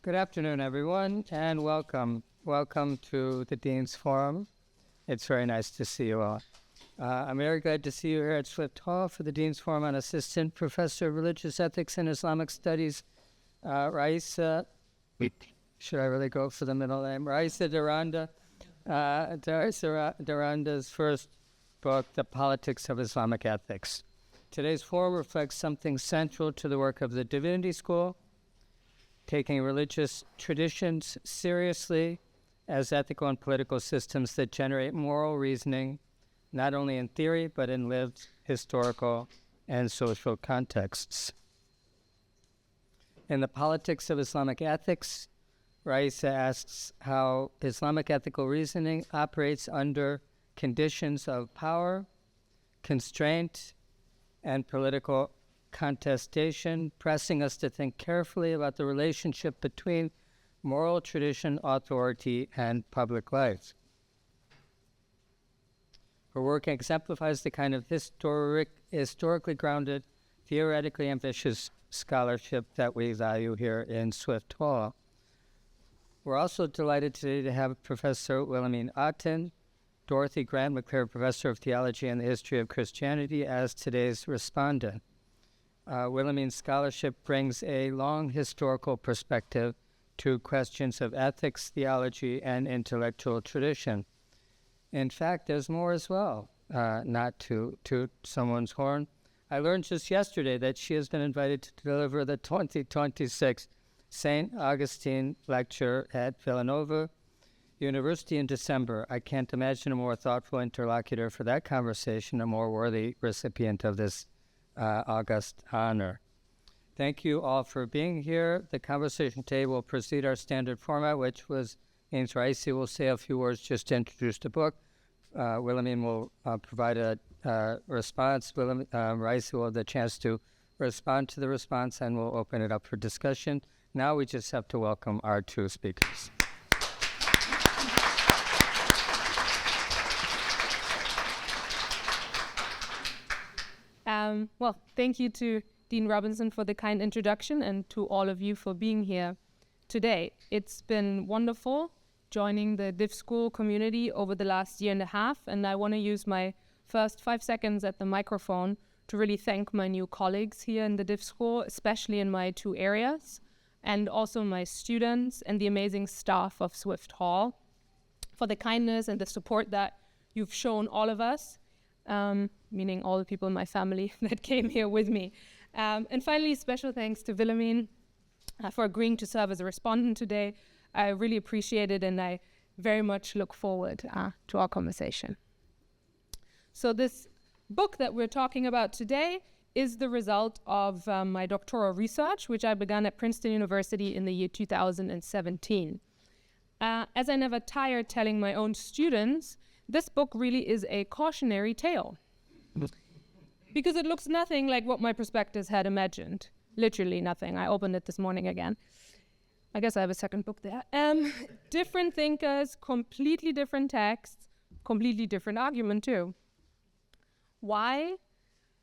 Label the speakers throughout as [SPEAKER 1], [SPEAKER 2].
[SPEAKER 1] Good afternoon, everyone, and welcome. Welcome to the Dean's Forum. It's very nice to see you all. I'm very glad to see you here at Swift Hall for the Dean's Forum on Assistant Professor of Religious Ethics and Islamic Studies, Raissa. Should I really go for the middle name? Raissa Rande's first book, The Politics of Islamic Ethics. Today's forum reflects something central to the work of the Divinity School, taking religious traditions seriously as ethical and political systems that generate moral reasoning, not only in theory, but in lived historical and social contexts. In The Politics of Islamic Ethics, Raissa asks how Islamic ethical reasoning operates under conditions of power, constraint, and political contestation, pressing us to think carefully about the relationship between moral tradition, authority, and public life. Her work exemplifies the kind of historically grounded, theoretically ambitious scholarship that we value here in Swift Hall. We're also delighted today to have Professor Willemien Otten, Dorothy Grant Maclear Professor of Theology and the History of Christianity, as today's respondent. Willemien's scholarship brings a long historical perspective to questions of ethics, theology, and intellectual tradition. In fact, there's more as well, not to toot someone's horn. I learned just yesterday that she has been invited to deliver the 2026 St. Augustine Lecture at Villanova University in December. I can't imagine a more thoughtful interlocutor for that conversation, a more worthy recipient of this august honor. Thank you all for being here. The conversation today will proceed our standard format, which means Raissa will say a few words just to introduce the book. Willemien will provide a response. Raissa will have the chance to respond to the response, and we'll open it up for discussion. Now we just have to welcome our two speakers.
[SPEAKER 2] Well, thank you to Dean Robinson for the kind introduction and to all of you for being here today. It's been wonderful joining the Div School community over the last year and a half, and I want to use my first 5 seconds at the microphone to really thank my new colleagues here in the Div School, especially in my two areas, and also my students and the amazing staff of Swift Hall for the kindness and the support that you've shown all of us, meaning all the people in my family that came here with me. And finally, special thanks to Willemien for agreeing to serve as a respondent today. I really appreciate it, and I very much look forward to our conversation. So this book that we're talking about today is the result of my doctoral research, which I began at Princeton University in the year 2017. As I never tire telling my own students, this book really is a cautionary tale, because it looks nothing like what my prospectus had imagined. Literally nothing. I opened it this morning again. I guess I have a second book there. Different thinkers, completely different texts, completely different argument too. Why?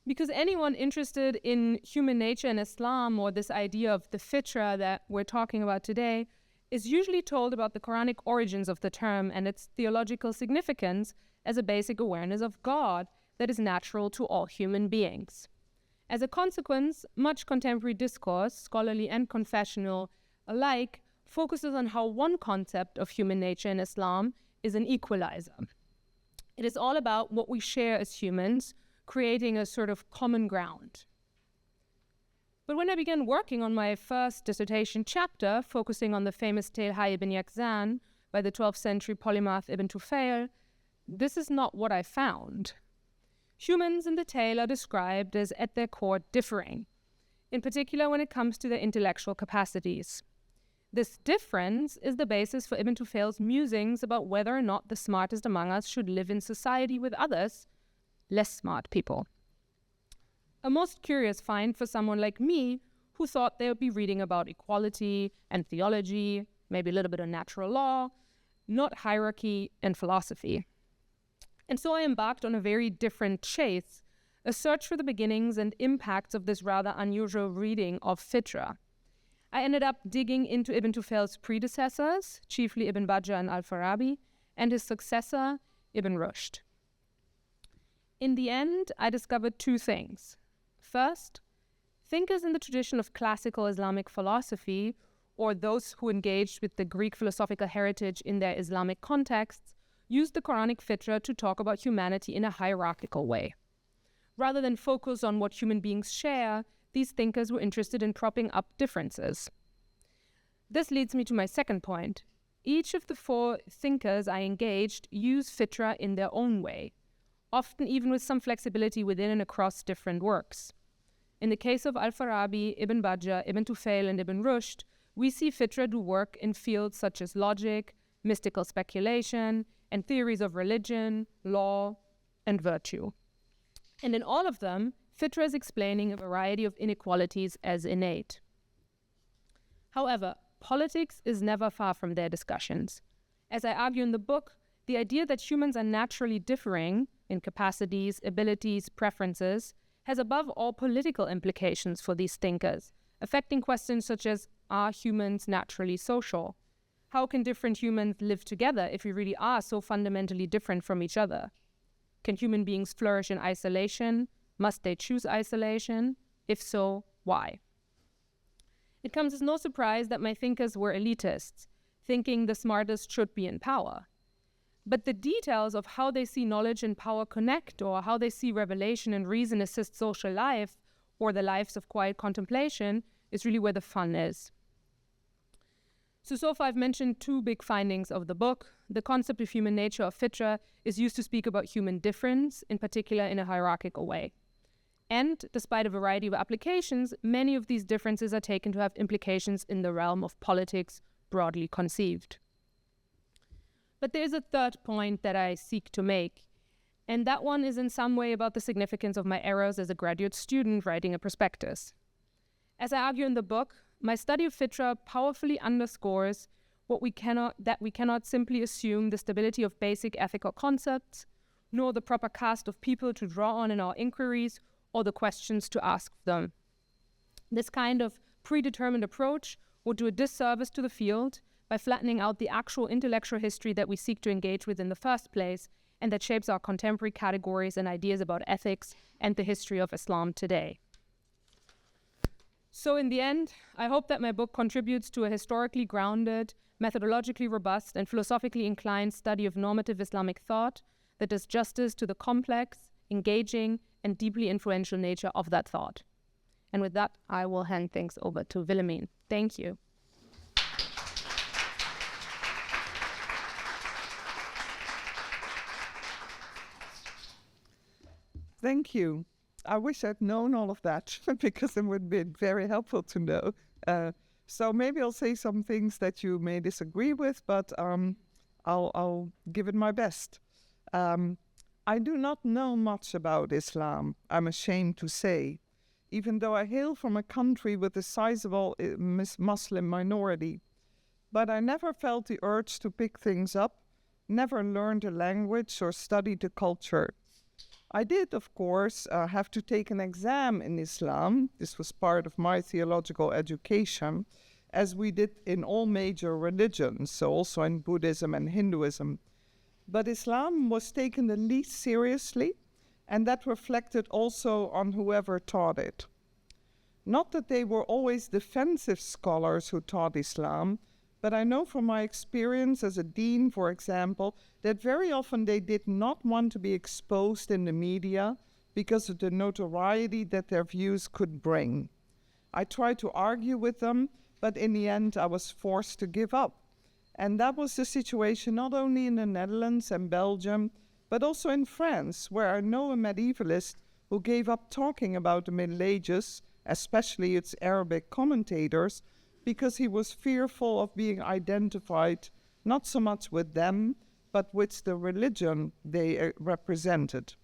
[SPEAKER 2] Because anyone interested in human nature and Islam, or this idea of the fitra that we're talking about today, is usually told about the Quranic origins of the term and its theological significance as a basic awareness of God that is natural to all human beings. As a consequence, much contemporary discourse, scholarly and confessional alike, focuses on how one concept of human nature in Islam is an equalizer. It is all about what we share as humans, creating a sort of common ground. But when I began working on my first dissertation chapter, focusing on the famous tale Hayy ibn Yaqzan by the 12th century polymath Ibn Tufayl, this is not what I found. Humans in the tale are described as at their core differing, in particular when it comes to their intellectual capacities. This difference is the basis for Ibn Tufayl's musings about whether or not the smartest among us should live in society with others, less smart people. A most curious find for someone like me who thought they would be reading about equality and theology, maybe a little bit of natural law, not hierarchy and philosophy. And so I embarked on a very different chase, a search for the beginnings and impacts of this rather unusual reading of fitra. I ended up digging into Ibn Tufail's predecessors, chiefly Ibn Bajjah and Al-Farabi, and his successor, Ibn Rushd. In the end, I discovered two things. First, thinkers in the tradition of classical Islamic philosophy, or those who engaged with the Greek philosophical heritage in their Islamic contexts, used the Quranic fitra to talk about humanity in a hierarchical way. Rather than focus on what human beings share, these thinkers were interested in propping up differences. This leads me to my second point. Each of the four thinkers I engaged used fitra in their own way, often even with some flexibility within and across different works. In the case of Al-Farabi, Ibn Bajjah, Ibn Tufail, and Ibn Rushd, we see fitra do work in fields such as logic, mystical speculation, and theories of religion, law, and virtue. And in all of them, fitra is explaining a variety of inequalities as innate. However, politics is never far from their discussions. As I argue in the book, the idea that humans are naturally differing in capacities, abilities, preferences has above all political implications for these thinkers, affecting questions such as, are humans naturally social? How can different humans live together if we really are so fundamentally different from each other? Can human beings flourish in isolation? Must they choose isolation? If so, why? It comes as no surprise that my thinkers were elitists, thinking the smartest should be in power. But the details of how they see knowledge and power connect, or how they see revelation and reason assist social life, or the lives of quiet contemplation, is really where the fun is. So far I've mentioned two big findings of the book. The concept of human nature of fitra is used to speak about human difference, in particular in a hierarchical way. And despite a variety of applications, many of these differences are taken to have implications in the realm of politics, broadly conceived. But there's a third point that I seek to make, and that one is in some way about the significance of my errors as a graduate student writing a prospectus. As I argue in the book, my study of fitra powerfully underscores that we cannot simply assume the stability of basic ethical concepts, nor the proper cast of people to draw on in our inquiries, or the questions to ask them. This kind of predetermined approach would do a disservice to the field by flattening out the actual intellectual history that we seek to engage with in the first place, and that shapes our contemporary categories and ideas about ethics and the history of Islam today. So in the end, I hope that my book contributes to a historically grounded, methodologically robust, and philosophically inclined study of normative Islamic thought that does justice to the complex, engaging, and deeply influential nature of that thought. And with that, I will hand things over to Willemien. Thank you.
[SPEAKER 3] Thank you. I wish I'd known all of that because it would be very helpful to know. So maybe I'll say some things that you may disagree with, but I'll give it my best. I do not know much about Islam, I'm ashamed to say, even though I hail from a country with a sizable Muslim minority. But I never felt the urge to pick things up, never learned a language or studied the culture. I did, of course, have to take an exam in Islam. This was part of my theological education, as we did in all major religions, so also in Buddhism and Hinduism. But Islam was taken the least seriously, and that reflected also on whoever taught it. Not that they were always defensive scholars who taught Islam, but I know from my experience as a dean, for example, that very often they did not want to be exposed in the media because of the notoriety that their views could bring. I tried to argue with them, but in the end I was forced to give up. And that was the situation not only in the Netherlands and Belgium, but also in France, where I know a medievalist who gave up talking about the Middle Ages, especially its Arabic commentators, because he was fearful of being identified not so much with them, but with the religion they represented.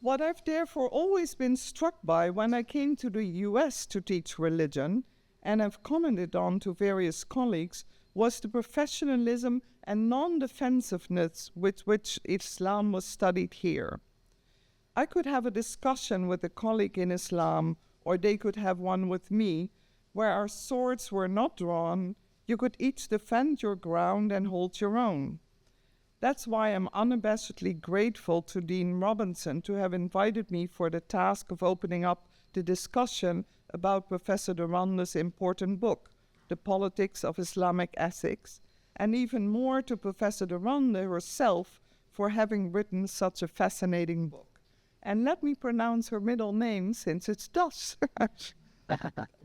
[SPEAKER 3] What I've therefore always been struck by when I came to the US to teach religion, and have commented on to various colleagues, was the professionalism and non-defensiveness with which Islam was studied here. I could have a discussion with a colleague in Islam, or they could have one with me, where our swords were not drawn, you could each defend your ground and hold your own. That's why I'm unabashedly grateful to Dean Robinson to have invited me for the task of opening up the discussion about Professor de Rande's important book, The Politics of Islamic Ethics, and even more to Professor de Rande herself for having written such a fascinating book. And let me pronounce her middle name since it's Dutch.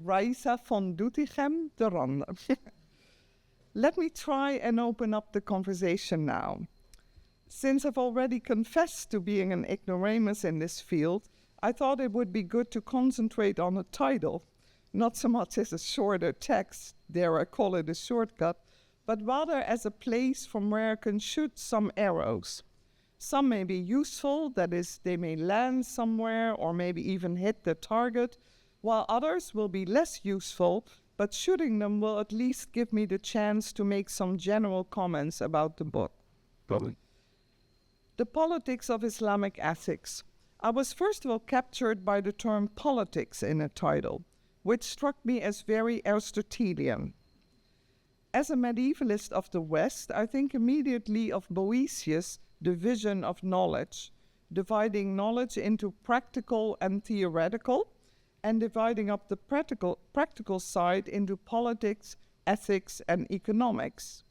[SPEAKER 3] Raissa van Doetinchem de Rande. Let me try and open up the conversation now. Since I've already confessed to being an ignoramus in this field, I thought it would be good to concentrate on a title, not so much as a shorter text, dare I call it a shortcut, but rather as a place from where I can shoot some arrows. Some may be useful, that is, they may land somewhere or maybe even hit the target, while others will be less useful, but shooting them will at least give me the chance to make some general comments about the book. The Politics of Islamic Ethics. I was first of all captured by the term politics in a title, which struck me as very Aristotelian. As a medievalist of the West, I think immediately of Boëthius' division of knowledge, dividing knowledge into practical and theoretical, and dividing up the practical side into politics, ethics, and economics.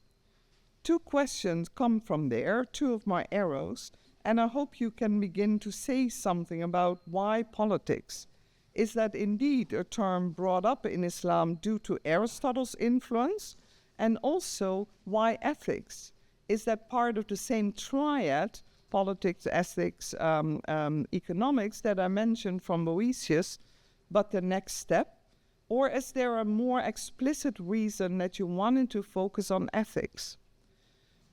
[SPEAKER 3] Two questions come from there, two of my arrows, and I hope you can begin to say something about why politics. Is that indeed a term brought up in Islam due to Aristotle's influence? And also, why ethics? Is that part of the same triad, politics, ethics, economics, that I mentioned from Boëthius, but the next step? Or is there a more explicit reason that you wanted to focus on ethics?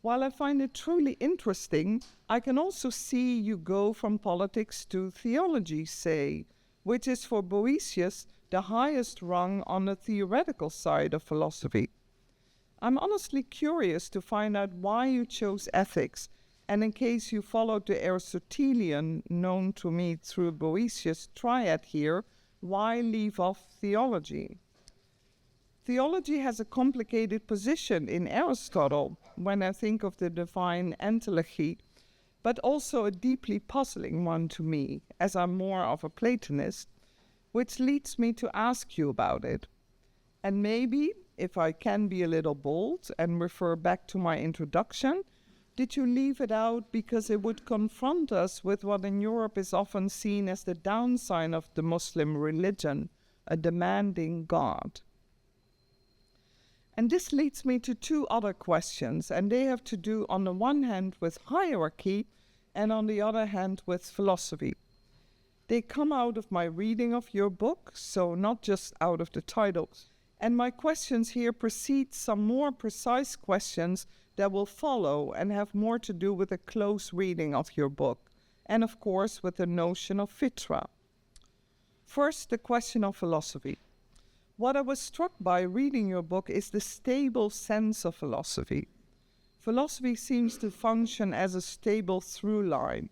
[SPEAKER 3] While I find it truly interesting, I can also see you go from politics to theology, say, which is for Boëthius the highest rung on the theoretical side of philosophy. I'm honestly curious to find out why you chose ethics, and in case you followed the Aristotelian, known to me through Boëthius' triad here, why leave off theology? Theology has a complicated position in Aristotle when I think of the divine entelechy, but also a deeply puzzling one to me, as I'm more of a Platonist, which leads me to ask you about it. And maybe, if I can be a little bold and refer back to my introduction, did you leave it out because it would confront us with what in Europe is often seen as the downside of the Muslim religion, a demanding God? And this leads me to two other questions, and they have to do on the one hand with hierarchy and on the other hand with philosophy. They come out of my reading of your book, so not just out of the title. And my questions here precede some more precise questions that will follow and have more to do with a close reading of your book, and of course with the notion of fitra. First, the question of philosophy. What I was struck by reading your book is the stable sense of philosophy. Philosophy seems to function as a stable through line.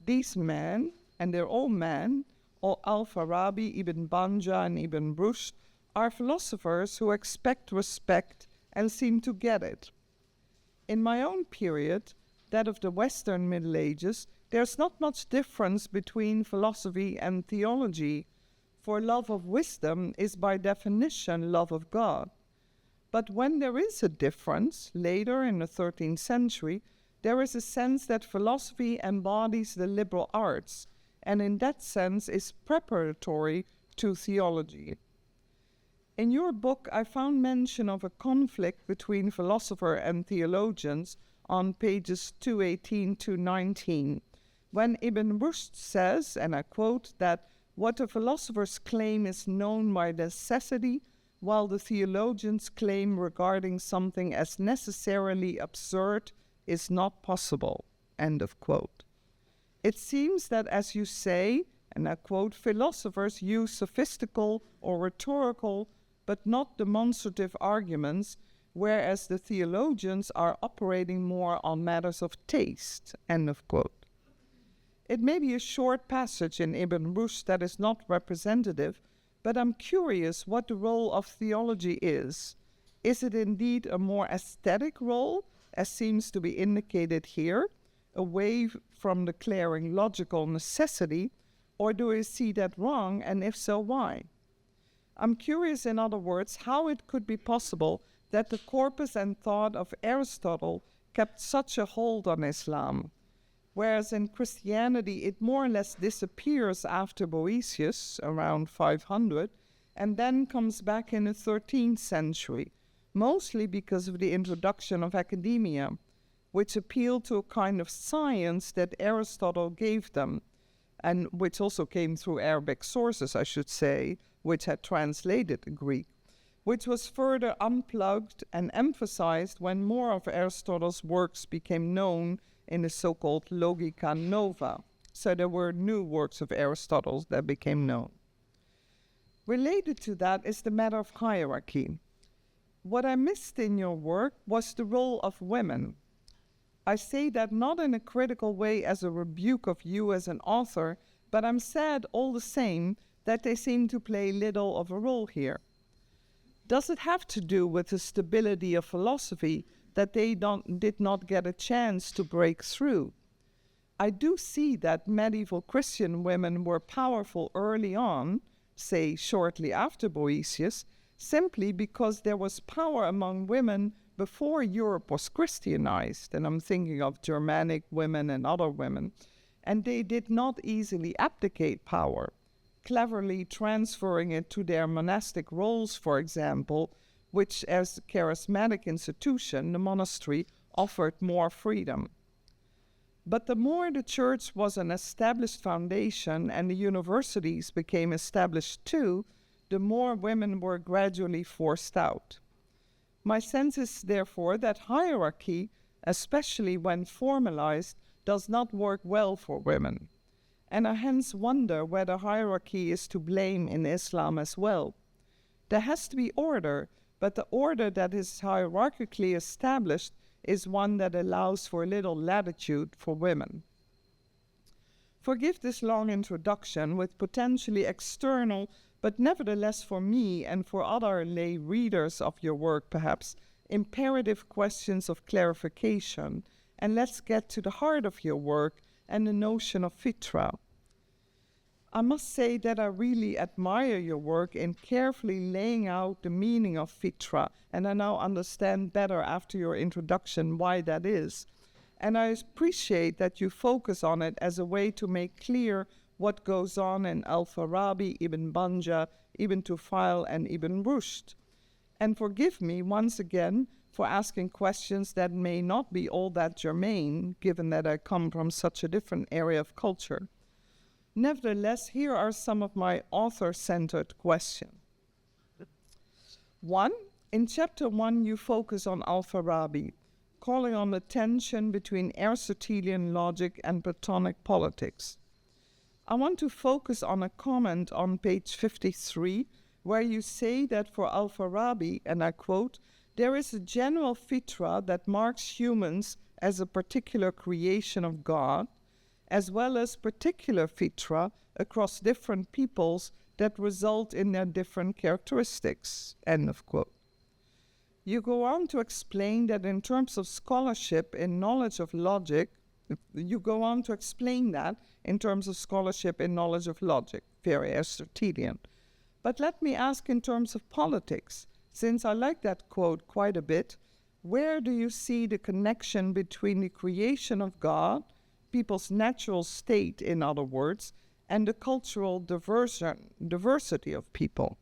[SPEAKER 3] These men, and they're all men, Al-Farabi, Ibn Banja, and Ibn Rushd, are philosophers who expect respect and seem to get it. In my own period, that of the Western Middle Ages, there's not much difference between philosophy and theology, for love of wisdom is by definition love of God. But when there is a difference, later in the 13th century, there is a sense that philosophy embodies the liberal arts, and in that sense is preparatory to theology. In your book, I found mention of a conflict between philosopher and theologians on pages 218 to 19, when Ibn Rushd says, and I quote, that what the philosophers claim is known by necessity, while the theologians claim regarding something as necessarily absurd is not possible, end of quote. It seems that, as you say, and I quote, philosophers use sophistical or rhetorical but not demonstrative arguments, whereas the theologians are operating more on matters of taste, end of quote. It may be a short passage in Ibn Rushd that is not representative, But I'm curious what the role of theology is. Is it indeed a more aesthetic role, as seems to be indicated here, away from declaring logical necessity, or do I see that wrong, and if so, why? I'm curious, in other words, how it could be possible that the corpus and thought of Aristotle kept such a hold on Islam, whereas in Christianity it more or less disappears after Boethius, around 500, and then comes back in the 13th century, mostly because of the introduction of academia, which appealed to a kind of science that Aristotle gave them, and which also came through Arabic sources, I should say, which had translated the Greek, which was further unplugged and emphasized when more of Aristotle's works became known in the so-called Logica Nova. So there were new works of Aristotle that became known. Related to that is the matter of hierarchy. What I missed in your work was the role of women. I say that not in a critical way as a rebuke of you as an author, but I'm sad all the same that they seem to play little of a role here. Does it have to do with the stability of philosophy that they did not get a chance to break through? I do see that medieval Christian women were powerful early on, say shortly after Boethius, simply because there was power among women before Europe was Christianized, and I'm thinking of Germanic women and other women, and they did not easily abdicate power, cleverly transferring it to their monastic roles, for example, which as a charismatic institution, the monastery offered more freedom. But the more the church was an established foundation and the universities became established too, the more women were gradually forced out. My sense is therefore that hierarchy, especially when formalized, does not work well for women. And I hence wonder whether hierarchy is to blame in Islam as well. There has to be order, but the order that is hierarchically established is one that allows for little latitude for women. Forgive this long introduction with potentially external, but nevertheless for me and for other lay readers of your work perhaps, imperative questions of clarification, and let's get to the heart of your work and the notion of fitra. I must say that I really admire your work in carefully laying out the meaning of fitra, and I now understand better after your introduction why that is. And I appreciate that you focus on it as a way to make clear what goes on in Al-Farabi, Ibn Banja, Ibn Tufayl, and Ibn Rushd. And forgive me once again for asking questions that may not be all that germane, given that I come from such a different area of culture. Nevertheless, here are some of my author-centered questions. 1. In chapter 1, you focus on Al-Farabi, calling on the tension between Aristotelian logic and Platonic politics. I want to focus on a comment on page 53, where you say that for Al-Farabi, and I quote, "There is a general fitra that marks humans as a particular creation of God, as well as particular fitra across different peoples that result in their different characteristics," end of quote. You go on to explain that in terms of scholarship in knowledge of logic, very Aristotelian. But let me ask in terms of politics, since I like that quote quite a bit, where do you see the connection between the creation of God, people's natural state, in other words, and the cultural diversity of people?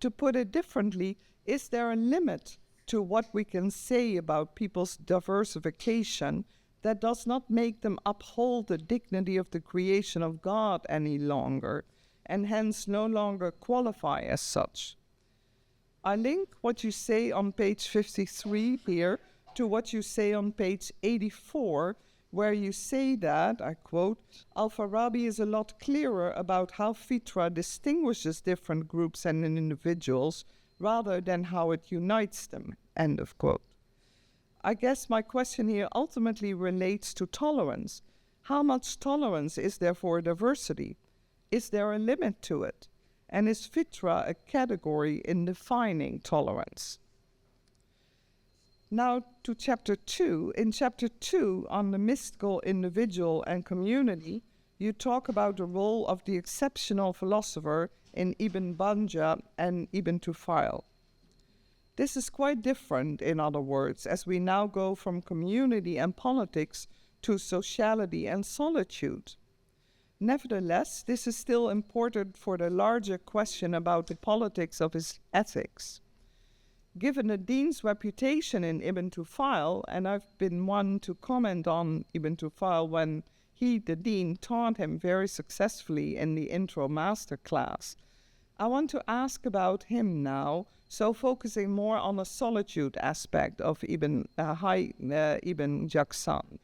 [SPEAKER 3] To put it differently, is there a limit to what we can say about people's diversification that does not make them uphold the dignity of the creation of God any longer, and hence no longer qualify as such? I link what you say on page 53 here to what you say on page 84, where you say that, I quote, "Al-Farabi is a lot clearer about how fitra distinguishes different groups and individuals rather than how it unites them," end of quote. I guess my question here ultimately relates to tolerance. How much tolerance is there for diversity? Is there a limit to it? And is fitra a category in defining tolerance? Now to chapter 2. In chapter 2, on the mystical individual and community, you talk about the role of the exceptional philosopher in Ibn Banja and Ibn Tufayl. This is quite different, in other words, as we now go from community and politics to sociality and solitude. Nevertheless, this is still important for the larger question about the politics of his ethics. Given the dean's reputation in Ibn Tufayl, and I've been one to comment on Ibn Tufayl when he, the dean, taught him very successfully in the intro master class, I want to ask about him now, so focusing more on the solitude aspect of Ibn Jaksan.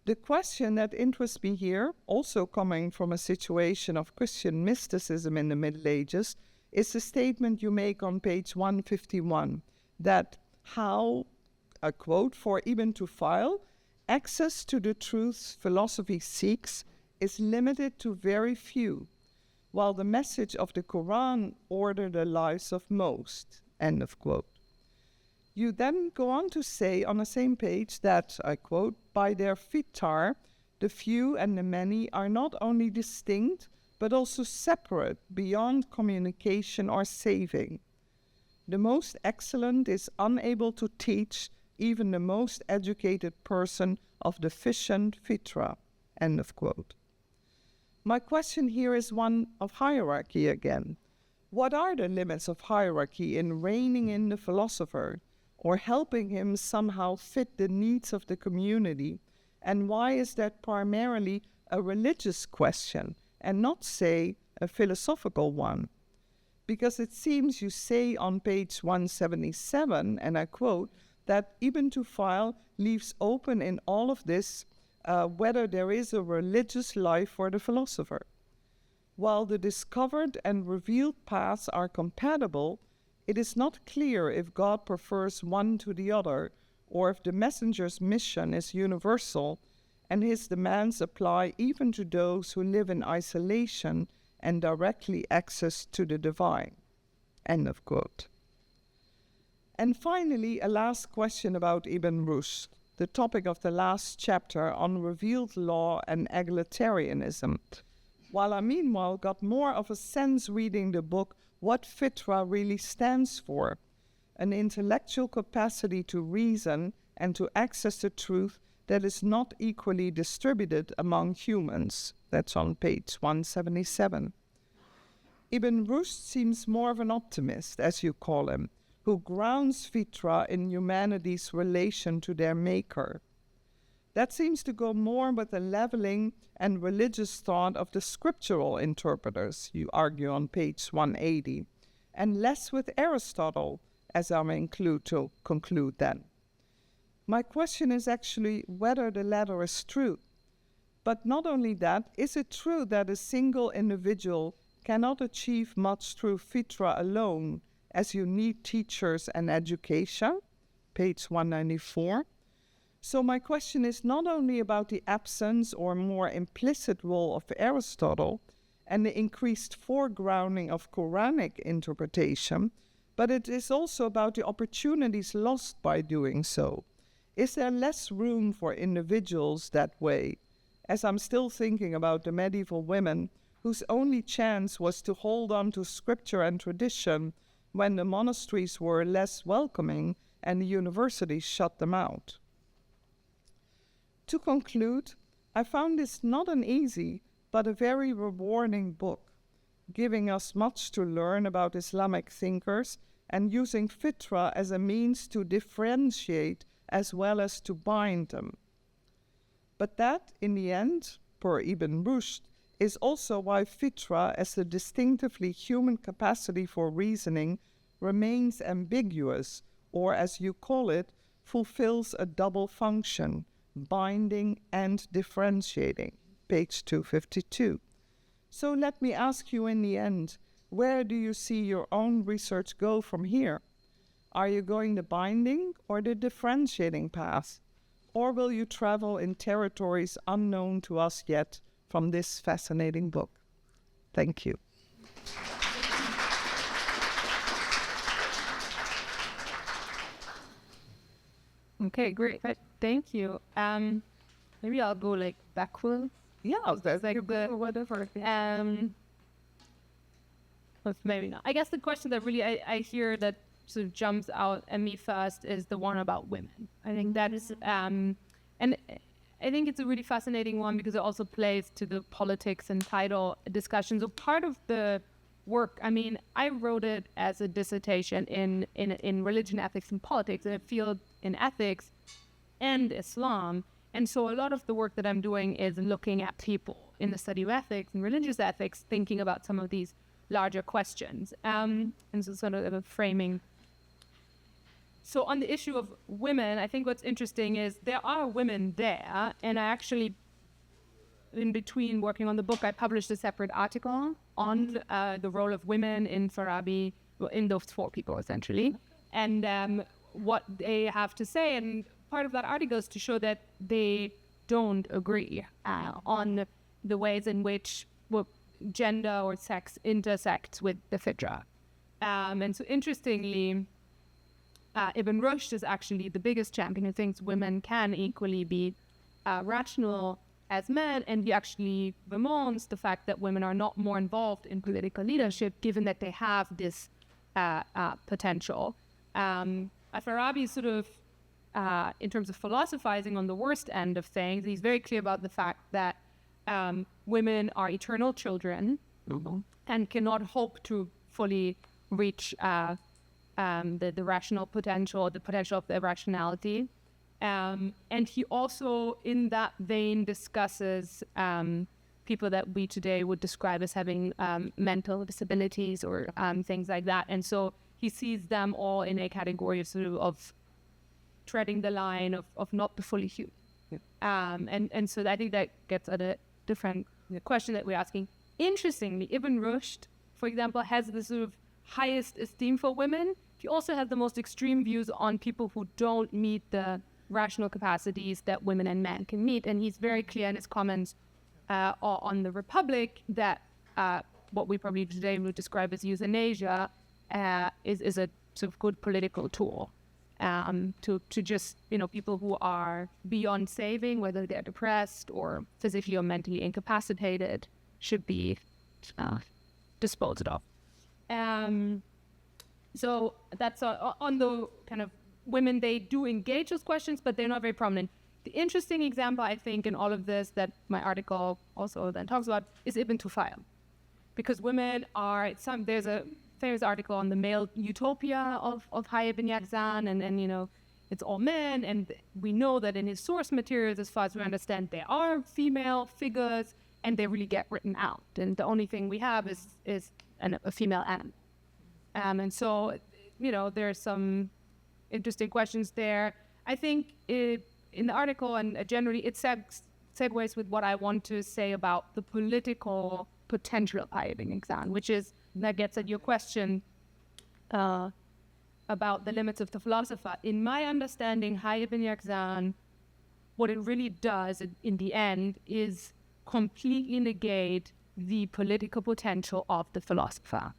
[SPEAKER 3] The question that interests me here, also coming from a situation of Christian mysticism in the Middle Ages, is the statement you make on page 151, that how, I quote, for Ibn Tufayl, access to the truth philosophy seeks is limited to very few, while the message of the Quran order the lives of most, end of quote. You then go on to say on the same page that, I quote, by their fitar, the few and the many are not only distinct, but also separate beyond communication or saving. The most excellent is unable to teach even the most educated person of deficient fitra, end of quote. My question here is one of hierarchy again. What are the limits of hierarchy in reining in the philosopher, or helping him somehow fit the needs of the community? And why is that primarily a religious question and not, say, a philosophical one? Because it seems you say on page 177, and I quote, that Ibn Tufayl leaves open in all of this whether there is a religious life for the philosopher. While the discovered and revealed paths are compatible, it is not clear if God prefers one to the other, or if the messenger's mission is universal, and his demands apply even to those who live in isolation and directly access to the divine. End of quote. And finally, a last question about Ibn Rushd, the topic of the last chapter on revealed law and egalitarianism. While I meanwhile got more of a sense reading the book what fitra really stands for, an intellectual capacity to reason and to access the truth that is not equally distributed among humans. That's on page 177. Ibn Rushd seems more of an optimist, as you call him, who grounds fitra in humanity's relation to their maker. That seems to go more with the leveling and religious thought of the scriptural interpreters, you argue on page 180, and less with Aristotle, as I may conclude then. My question is actually whether the latter is true. But not only that, is it true that a single individual cannot achieve much through fitra alone, as you need teachers and education? Page 194. So my question is not only about the absence or more implicit role of Aristotle and the increased foregrounding of Quranic interpretation, but it is also about the opportunities lost by doing so. Is there less room for individuals that way? As I'm still thinking about the medieval women whose only chance was to hold on to scripture and tradition when the monasteries were less welcoming and the universities shut them out. To conclude, I found this not an easy, but a very rewarding book, giving us much to learn about Islamic thinkers and using fitra as a means to differentiate as well as to bind them. But that, in the end, per Ibn Rushd, is also why fitra as the distinctively human capacity for reasoning remains ambiguous, or as you call it, fulfills a double function, binding and differentiating, page 252. So let me ask you in the end, where do you see your own research go from here? Are you going the binding or the differentiating path? Or will you travel in territories unknown to us yet from this fascinating book? Thank you.
[SPEAKER 2] Okay, great. Thank you. Maybe I'll go like backward.
[SPEAKER 3] Yeah, that's
[SPEAKER 2] Like the
[SPEAKER 3] whatever.
[SPEAKER 2] But maybe not. I guess the question that really I hear that sort of jumps out at me first is the one about women. I think that is, and I think it's a really fascinating one because it also plays to the politics and title discussion. So part of the work, I mean, I wrote it as a dissertation in religion, ethics, and politics, in a field in ethics and Islam. And so a lot of the work that I'm doing is looking at people in the study of ethics and religious ethics, thinking about some of these larger questions. And so sort of a framing. So on the issue of women, I think what's interesting is there are women there, and I actually, in between working on the book, I published a separate article on the role of women in Farabi, in those four people essentially, and what they have to say. And part of that article is to show that they don't agree on the ways in which gender or sex intersects with the fitra. And so interestingly, Ibn Rushd is actually the biggest champion who thinks women can equally be rational as men, and he actually bemoans the fact that women are not more involved in political leadership, given that they have this potential. Farabi sort of, in terms of philosophizing on the worst end of things, he's very clear about the fact that women are eternal children and cannot hope to fully reach the rational potential, the potential of their rationality. And he also, in that vein, discusses people that we today would describe as having mental disabilities or things like that. And so he sees them all in a category of sort of treading the line of not the fully human. And so I think that gets at a different question that we're asking. Interestingly, Ibn Rushd, for example, has the sort of highest esteem for women. He also has the most extreme views on people who don't meet the rational capacities that women and men can meet. And he's very clear in his comments on the Republic that what we probably today would describe as euthanasia is a sort of good political tool. To just, people who are beyond saving, whether they're depressed or physically or mentally incapacitated, should be disposed of. So that's on the kind of women, they do engage those questions, but they're not very prominent. The interesting example, I think, in all of this that my article also then talks about is Ibn Tufayl. Because women are, there's a famous article on the male utopia of Hayy ibn Yaqzan, and it's all men, and we know that in his source materials, as far as we understand, there are female figures, and they really get written out, and the only thing we have is a female animal. And so, there's some interesting questions there. I think in the article, and generally, it segues with what I want to say about the political potential of Hayy ibn Yaqzan, which is, that gets at your question about the limits of the philosopher. In my understanding, Hayy ibn Yaqzan, what it really does in the end is completely negate the political potential of the philosopher.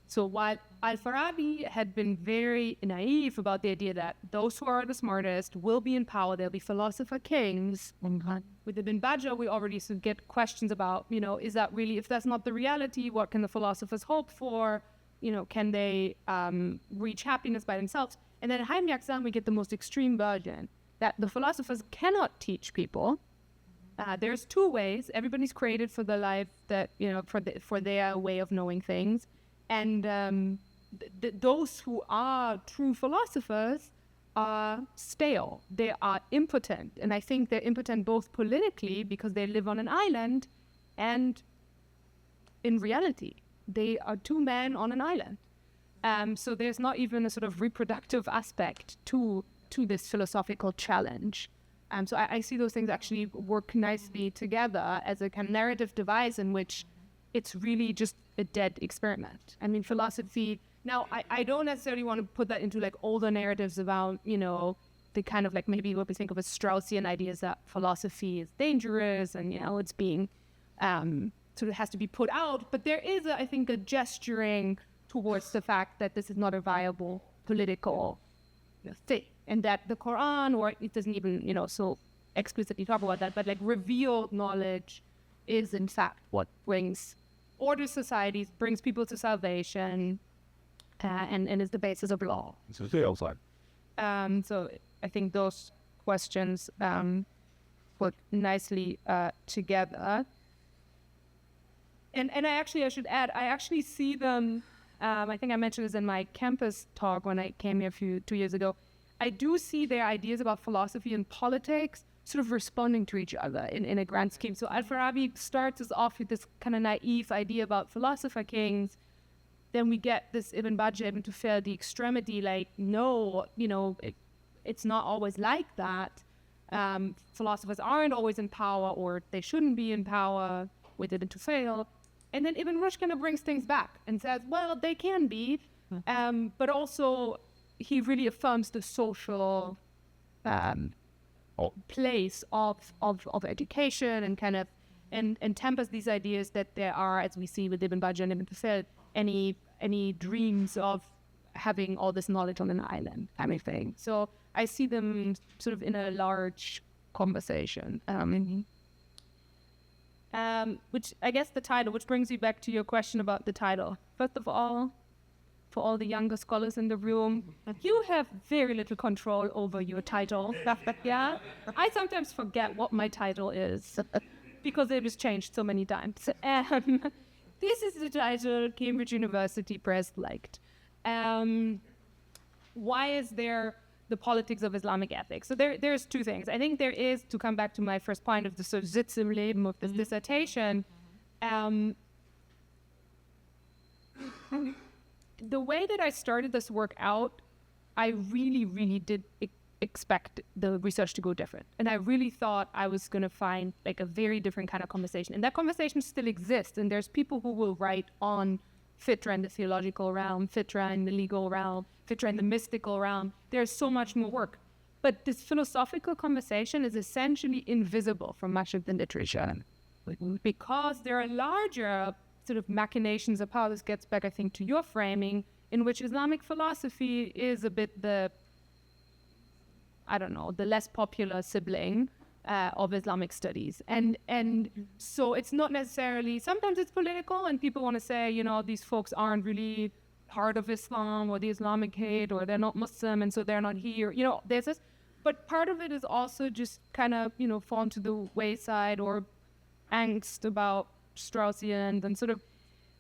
[SPEAKER 2] So while Al-Farabi had been very naive about the idea that those who are the smartest will be in power, they'll be philosopher kings. With Ibn Bajjah, we already sort of get questions about, is that really, if that's not the reality, what can the philosophers hope for? Can they reach happiness by themselves? And then in Hayy ibn Yaqzan, we get the most extreme version, that the philosophers cannot teach people. There's two ways. Everybody's created for the life that, for their way of knowing things. And those who are true philosophers are stale. They are impotent. And I think they're impotent both politically because they live on an island, and in reality, they are two men on an island. So there's not even a sort of reproductive aspect to this philosophical challenge. So I see those things actually work nicely together as a kind of narrative device in which it's really just a dead experiment. I mean, philosophy, now I don't necessarily want to put that into like older narratives about, the kind of like maybe what we think of as Straussian ideas that philosophy is dangerous and, it's being, sort of has to be put out. But there is, I think, a gesturing towards the fact that this is not a viable political thing, and that the Quran, or it doesn't even, so explicitly talk about that, but like revealed knowledge is in fact what brings order societies, brings people to salvation, and is the basis of law. So I think those questions work nicely together. And I should add, I actually see them, I think I mentioned this in my campus talk when I came here 2 years ago. I do see their ideas about philosophy and politics sort of responding to each other in a grand scheme. So Al-Farabi starts us off with this kind of naive idea about philosopher kings. Then we get this Ibn Bajjah, Ibn Tufayl, the extremity, like, no, it's not always like that. Philosophers aren't always in power, or they shouldn't be in power, with Ibn Tufayl. And then Ibn Rushd kind of brings things back and says, well, they can be, but also he really affirms the social place of education, and kind of and tempers these ideas that there are, as we see with Ibn Bajjah and Ibn Tufayl, any dreams of having all this knowledge on an island, kind of thing. So I see them sort of in a large conversation. Which I guess the title, which brings you back to your question about the title. First of all, for all the younger scholars in the room, you have very little control over your title. Yeah, I sometimes forget what my title is because it was changed so many times. This is the title Cambridge University Press liked. Why is there the politics of Islamic ethics? So there's two things. I think there is, to come back to my first point of the sort of Sitz im Leben of this dissertation, the way that I started this work out, I really, really did expect the research to go different. And I really thought I was going to find like a very different kind of conversation. And that conversation still exists. And there's people who will write on fitra in the theological realm, fitra in the legal realm, fitra in the mystical realm. There's so much more work. But this philosophical conversation is essentially invisible from much of the literature because there are larger sort of machinations of how this gets back, I think, to your framing, in which Islamic philosophy is a bit the less popular sibling of Islamic studies. And so it's not necessarily, sometimes it's political and people want to say, these folks aren't really part of Islam or the Islamic hate, or they're not Muslim and so they're not here. There's this. But part of it is also just kind of, fallen to the wayside, or angst about Straussian and sort of.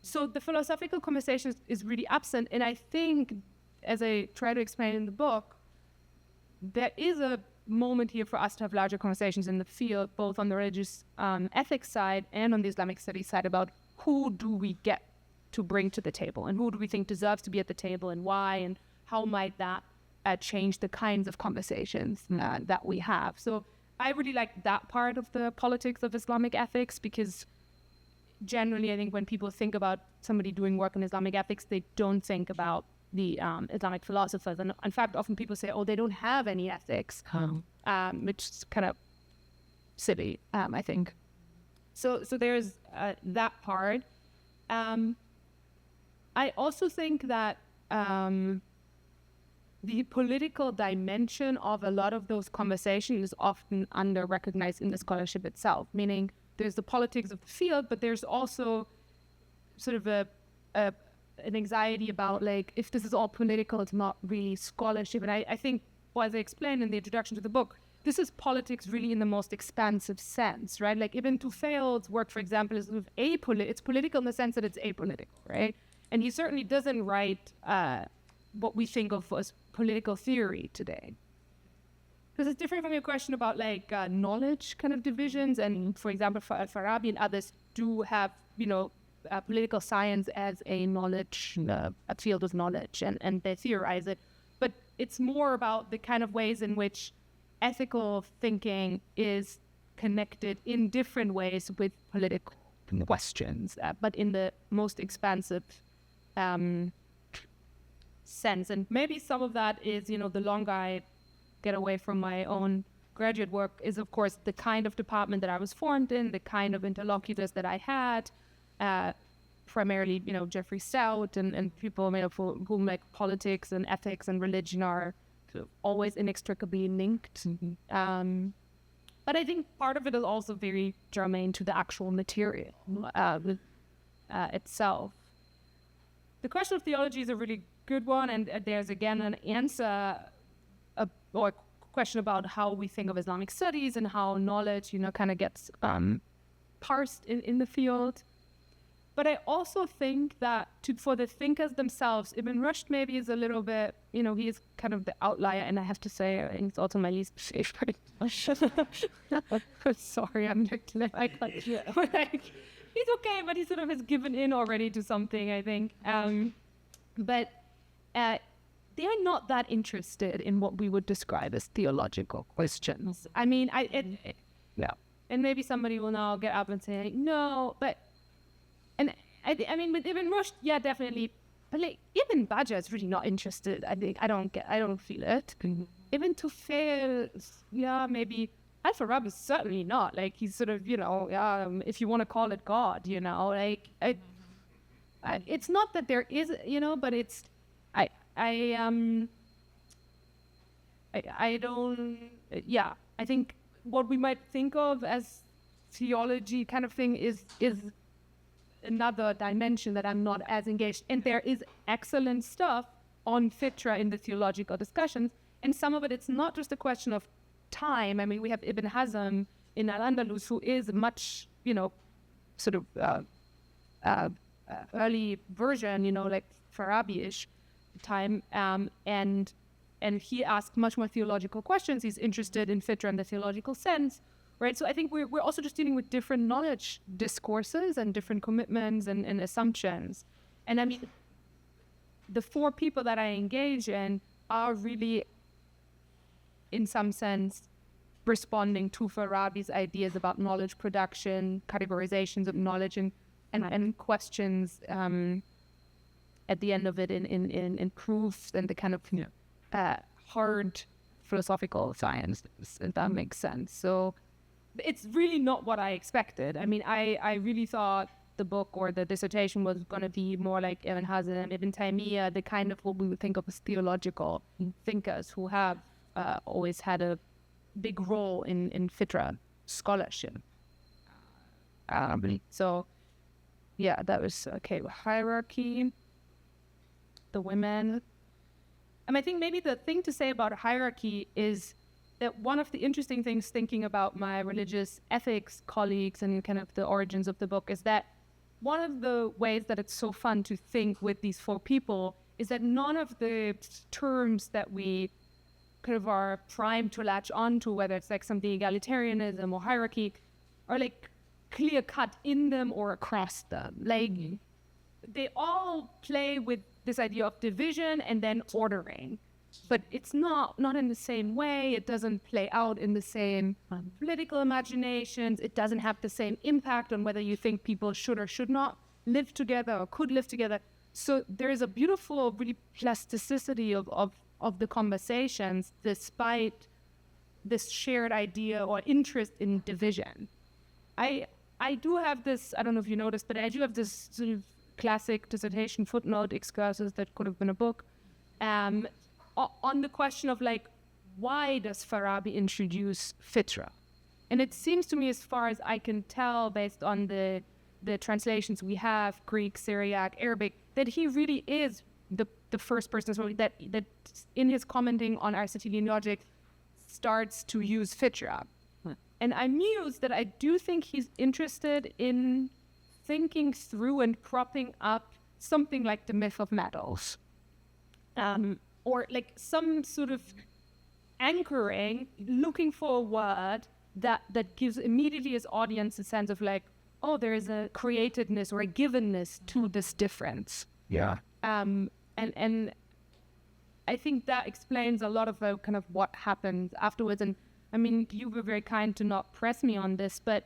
[SPEAKER 2] So the philosophical conversation is really absent. And I think, as I try to explain in the book, there is a moment here for us to have larger conversations in the field, both on the religious ethics side and on the Islamic studies side, about who do we get to bring to the table, and who do we think deserves to be at the table, and why, and how might that change the kinds of conversations that we have. So I really like that part of the politics of Islamic ethics, because generally I think when people think about somebody doing work in Islamic ethics, they don't think about the Islamic philosophers. And in fact, often people say, oh, they don't have any ethics, which is kind of silly, I think. So there's that part. I also think that the political dimension of a lot of those conversations is often under-recognized in the scholarship itself, meaning there's the politics of the field, but there's also sort of an anxiety about, like, if this is all political, it's not really scholarship. And I think, well, as I explained in the introduction to the book, this is politics really in the most expansive sense, right? Like Ibn Tufayl's work, for example, is sort of it's political in the sense that it's apolitical, right? And he certainly doesn't write what we think of as political theory today. Because it's different from your question about like knowledge kind of divisions. And for example, Farabi and others do have, political science as a knowledge, a field of knowledge, and they theorize it. But it's more about the kind of ways in which ethical thinking is connected in different ways with political questions, but in the most expansive sense. And maybe some of that is, the longer I get away from my own graduate work, is of course the kind of department that I was formed in, the kind of interlocutors that I had, primarily, Jeffrey Stout and people for whom like politics and ethics and religion are always inextricably linked. But I think part of it is also very germane to the actual material itself. The question of theology is a really good one, and there's again an answer or a question about how we think of Islamic studies and how knowledge, kind of gets parsed in the field. But I also think that for the thinkers themselves, Ibn Rushd maybe is a little bit, he is kind of the outlier, and I have to say, he's also my least favorite. Sorry, I'm like, he's okay, but he sort of has given in already to something, I think. But they are not that interested in what we would describe as theological questions. I mean, and maybe somebody will now get up and say, no, but, and I mean, with Ibn Rushd, yeah, definitely, but like, Ibn Bajjah is really not interested. I think, I don't feel it. Ibn Tufail, yeah, maybe. Al-Farabi is certainly not. Like, he's sort of, if you want to call it God, like, it's not that there is, but it's, I think what we might think of as theology kind of thing is another dimension that I'm not as engaged in. There is excellent stuff on fitra in the theological discussions, and some of it's not just a question of time. I mean, we have Ibn Hazm in Al-Andalus, who is much, sort of early version, like Farabi-ish time, and he asks much more theological questions. He's interested in fitra in the theological sense, right? So I think we're also just dealing with different knowledge discourses and different commitments and assumptions. And I mean, the four people that I engage in are really, in some sense, responding to Farabi's ideas about knowledge production, categorizations of knowledge, and questions at the end of it in proofs and the kind of hard philosophical science, if that makes sense. So it's really not what I expected. I mean, I really thought the book or the dissertation was going to be more like Ibn Hazm, Ibn Taymiyyah, the kind of what we would think of as theological thinkers who have always had a big role in fitra scholarship. So, yeah, that was okay. Hierarchy, the women. And I think maybe the thing to say about hierarchy is that one of the interesting things thinking about my religious ethics colleagues and kind of the origins of the book is that one of the ways that it's so fun to think with these four people is that none of the terms that we kind of are primed to latch onto, whether it's like something egalitarianism or hierarchy, are like clear cut in them or across them. Like they all play with this idea of division and then ordering, but it's not in the same way. It doesn't play out in the same political imaginations. It doesn't have the same impact on whether you think people should or should not live together or could live together. So there is a beautiful really plasticity of the conversations despite this shared idea or interest in division. I do have this, I don't know if you noticed, but I do have this sort of classic dissertation footnote excursus that could have been a book on the question of like, why does Farabi introduce fitra? And it seems to me, as far as I can tell, based on the translations we have, Greek, Syriac, Arabic, that he really is the first person that in his commenting on Aristotelian logic starts to use fitra. And I'm mused that I do think he's interested in thinking through and propping up something like the myth of metals, or like some sort of anchoring, looking for a word that gives immediately his audience a sense of like, oh, there is a createdness or a givenness to this difference.
[SPEAKER 1] Yeah.
[SPEAKER 2] And I think that explains a lot of kind of what happens afterwards. And I mean, you were very kind to not press me on this, but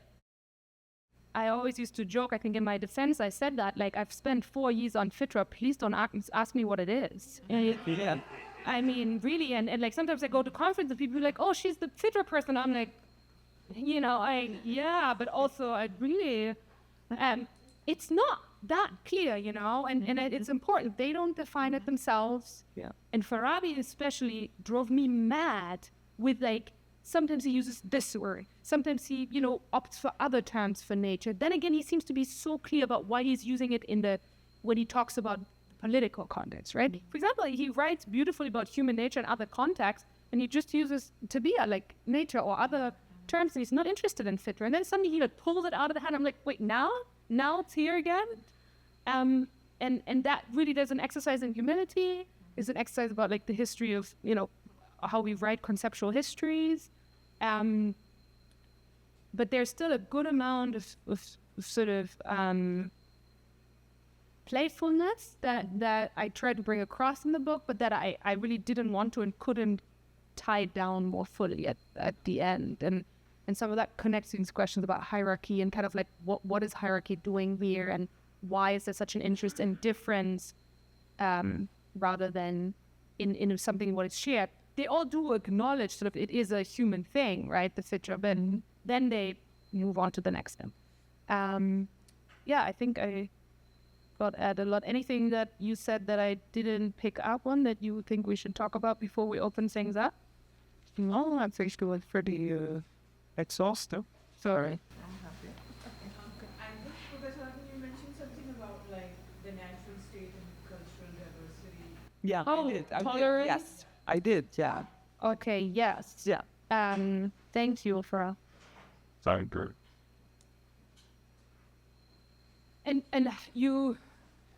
[SPEAKER 2] I always used to joke, I think in my defense, I said that, like, I've spent 4 years on fitra, please don't ask me what it is.
[SPEAKER 1] Yeah.
[SPEAKER 2] I mean, really, and like sometimes I go to conferences and people are like, oh, she's the fitra person. I'm like, but also I really, it's not that clear, you know, and it's important. They don't define it themselves.
[SPEAKER 3] Yeah.
[SPEAKER 2] And Farabi especially drove me mad with, like, sometimes he uses this word, sometimes he, you know, opts for other terms for nature. Then again, he seems to be so clear about why he's using it when he talks about political context, right? For example, he writes beautifully about human nature and other contexts, and he just uses tabia, like nature or other terms, and he's not interested in fitra. And then suddenly he like pulls it out of the hand. I'm like, wait, now it's here again? And that really does an exercise in humility, is an exercise about like the history of, you know, how we write conceptual histories. But there's still a good amount of sort of playfulness that I tried to bring across in the book, but that I really didn't want to and couldn't tie down more fully at the end. And some of that connects to these questions about hierarchy and kind of like what is hierarchy doing here, and why is there such an interest in difference rather than in something what is shared. They all do acknowledge sort of it is a human thing, right, the fitra, but then they move on to the next step. I think I got at a lot. Anything that you said that I didn't pick up on that you think we should talk about before we open things up?
[SPEAKER 3] No, I think it was pretty exhaustive. Sorry.
[SPEAKER 4] I think, Professor Otten, you mentioned something about like the natural state and cultural diversity.
[SPEAKER 3] Yeah,
[SPEAKER 2] Oh,
[SPEAKER 3] I did.
[SPEAKER 2] tolerance?
[SPEAKER 3] Yes, I did, yeah.
[SPEAKER 2] Okay, yes.
[SPEAKER 3] Yeah.
[SPEAKER 2] Thank you, Farah.
[SPEAKER 5] Sound good.
[SPEAKER 2] And you,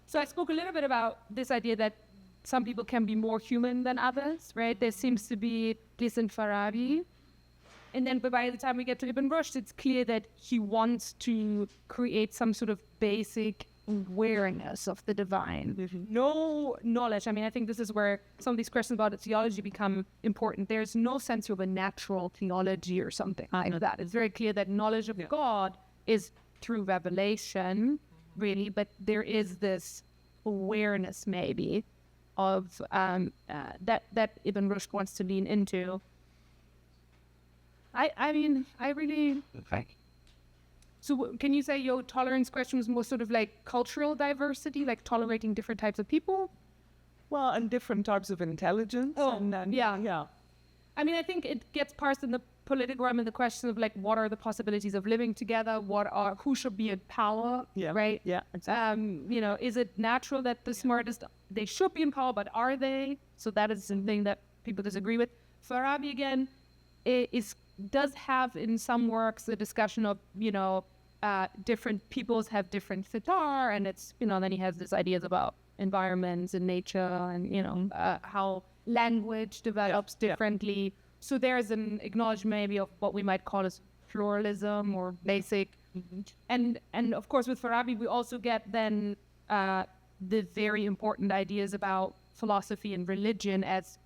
[SPEAKER 2] so I spoke a little bit about this idea that some people can be more human than others, right? There seems to be this in Farabi. And then by the time we get to Ibn Rushd, it's clear that he wants to create some sort of basic awareness of the divine. No knowledge. I mean, I think this is where some of these questions about the theology become important. There's no sense of a natural theology or something like that. It's very clear that knowledge of God is through revelation, really, but there is this awareness maybe of that Ibn Rushd wants to lean into. I mean, I really...
[SPEAKER 5] Okay.
[SPEAKER 2] So can you say your tolerance question was more sort of like cultural diversity, like tolerating different types of people?
[SPEAKER 3] Well, and different types of intelligence.
[SPEAKER 2] Oh,
[SPEAKER 3] and
[SPEAKER 2] yeah. I mean, I think it gets parsed in the political realm in the question of like, what are the possibilities of living together? Who should be in power?
[SPEAKER 3] Yeah.
[SPEAKER 2] Right.
[SPEAKER 3] Yeah. Exactly.
[SPEAKER 2] You know, is it natural that the smartest, they should be in power, but are they? So that is something that people disagree with. Farabi again does have in some works the discussion of, you know, different peoples have different fitar, and it's, you know, then he has these ideas about environments and nature and, you know, how language develops differently. So there's an acknowledgement maybe of what we might call as pluralism or basic. And of course with Farabi we also get then the very important ideas about philosophy and religion as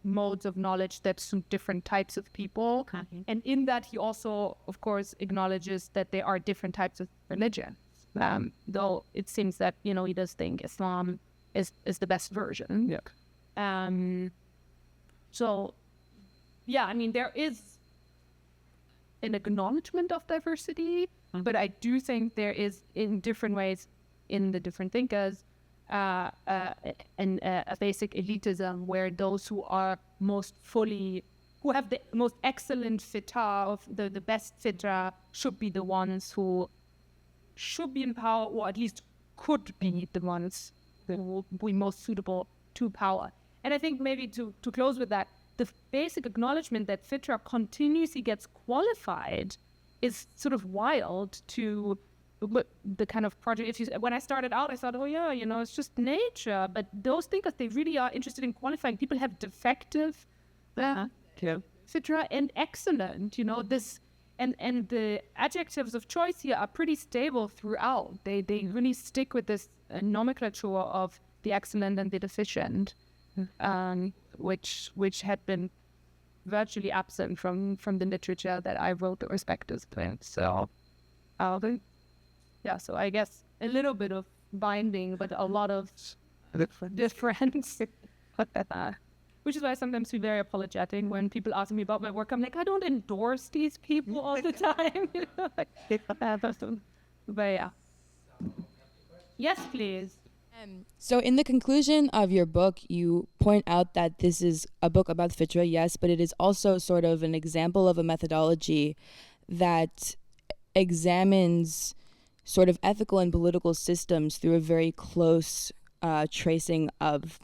[SPEAKER 2] modes of knowledge that suit different types of people.
[SPEAKER 3] Okay.
[SPEAKER 2] And in that he also, of course, acknowledges that there are different types of religion. Though it seems that, you know, he does think Islam is the best version.
[SPEAKER 3] Yeah.
[SPEAKER 2] So, yeah, I mean, there is an acknowledgement of diversity, but I do think there is, in different ways, in the different thinkers, a basic elitism where those who are who have the most excellent fitra, of the best fitra, should be the ones who should be in power, or at least could be the ones who will be most suitable to power. And I think maybe to close with that, the basic acknowledgement that fitra continuously gets qualified is sort of wild to the kind of project. When I started out, I thought, oh yeah, you know, it's just nature. But those thinkers, they really are interested in qualifying. People have defective fitra and excellent, you know, this, and the adjectives of choice here are pretty stable throughout. They really stick with this nomenclature of the excellent and the deficient, which had been virtually absent from the literature that I wrote the respective to. So, so I guess a little bit of binding, but a lot of difference. Which is why I sometimes feel very apologetic when people ask me about my work. I'm like, I don't endorse these people all the time. But yeah. Yes, please.
[SPEAKER 5] So in the conclusion of your book, you point out that this is a book about fitra, yes, but it is also sort of an example of a methodology that examines sort of ethical and political systems through a very close tracing of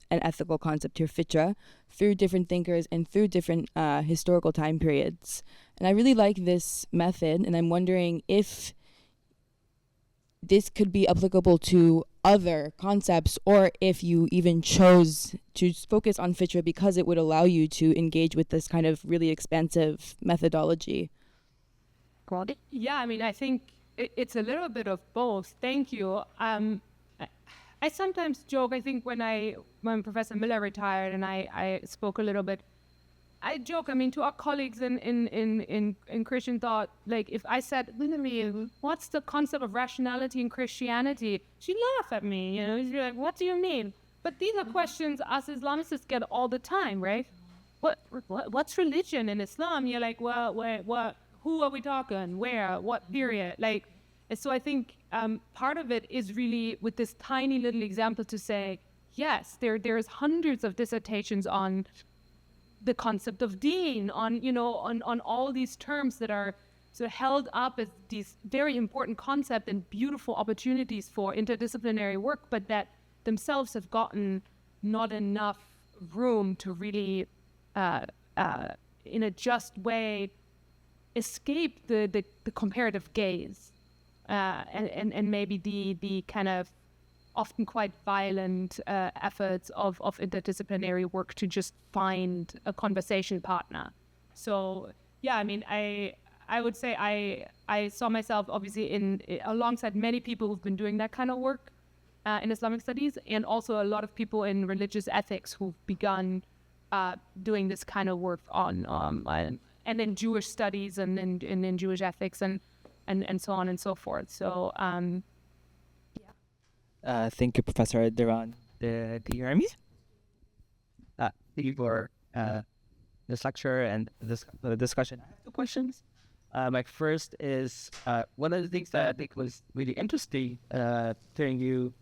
[SPEAKER 5] an ethical concept here, fitra, through different thinkers and through different historical time periods. And I really like this method, and I'm wondering if this could be applicable to other concepts, or if you even chose to focus on fitra because it would allow you to engage with this kind of really expansive methodology.
[SPEAKER 2] Yeah, I mean, I think it's a little bit of both. Thank you. I sometimes joke, I think when Professor Miller retired and I spoke a little bit, I joke, I mean, to our colleagues in Christian thought, like if I said, Willemien, what's the concept of rationality in Christianity? She'd laugh at me, you know, she'd be like, what do you mean? But these are questions us Islamicists get all the time, right? What's religion in Islam? You're like, well, what? Who are we talking? Where? What period? Like, and so I think part of it is really with this tiny little example to say, yes, there's hundreds of dissertations on the concept of deen, on all these terms that are sort of held up as these very important concepts and beautiful opportunities for interdisciplinary work, but that themselves have gotten not enough room to really, in a just way, escape the comparative gaze and maybe the kind of often quite violent efforts of interdisciplinary work to just find a conversation partner. So yeah, I mean, I would say I saw myself obviously alongside many people who've been doing that kind of work in Islamic studies, and also a lot of people in religious ethics who've begun doing this kind of work on and in Jewish studies and in Jewish ethics and so on and so forth. So
[SPEAKER 6] thank you, Professor Duran. Do you hear me? Thank you for this lecture and the discussion. I have two questions. My first is one of the things that I think was really interesting during you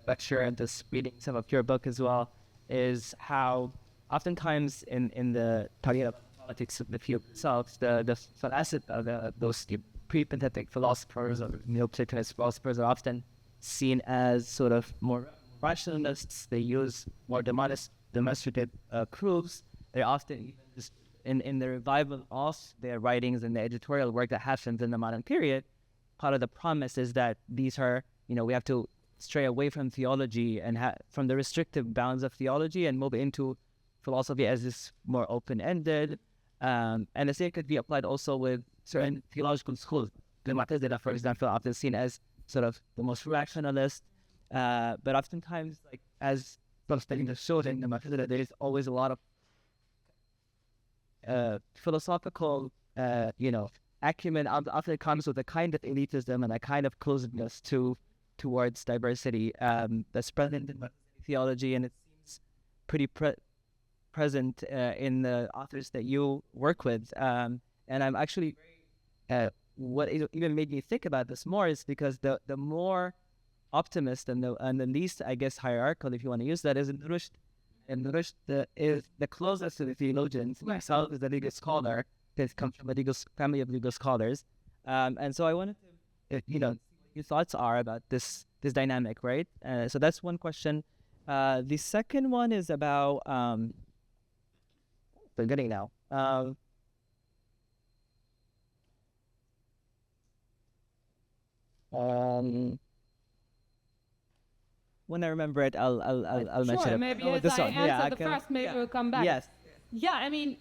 [SPEAKER 6] lecture and just reading some of your book as well is how oftentimes in the talking about politics of the field itself, the philosophy of those pre-Pentateuch philosophers or Neoplatonist philosophers are often seen as sort of more rationalists. They use more demonstrative proofs. They're often even just in the revival of their writings and the editorial work that happens in the modern period. Part of the promise is that these are, we have to stray away from theology and from the restrictive bounds of theology and move into philosophy as this more open-ended. And the same could be applied also with certain theological schools. The Mu'tazila, for example, often seen as sort of the most rationalist, but oftentimes, like as from studying the shows in the Mu'tazila, there is always a lot of philosophical, acumen. Often comes with a kind of elitism and a kind of closedness towards diversity that's present in theology, and it seems pretty present in the authors that you work with. And I'm actually what even made me think about this more is because the more optimist and the least, I guess, hierarchical, if you want to use that, is in Rushd. And Rushd is the closest to the theologians. Myself is a legal scholar. This comes from a family of legal scholars. And so I wanted to, what your thoughts are about this dynamic, right? So that's one question. The second one is about, forgetting now. When I remember it, I'll mention it.
[SPEAKER 2] Maybe
[SPEAKER 6] Oh,
[SPEAKER 2] as
[SPEAKER 6] this
[SPEAKER 2] I
[SPEAKER 6] one.
[SPEAKER 2] answer the first, maybe we'll come back.
[SPEAKER 6] Yes.
[SPEAKER 2] Yeah, I mean,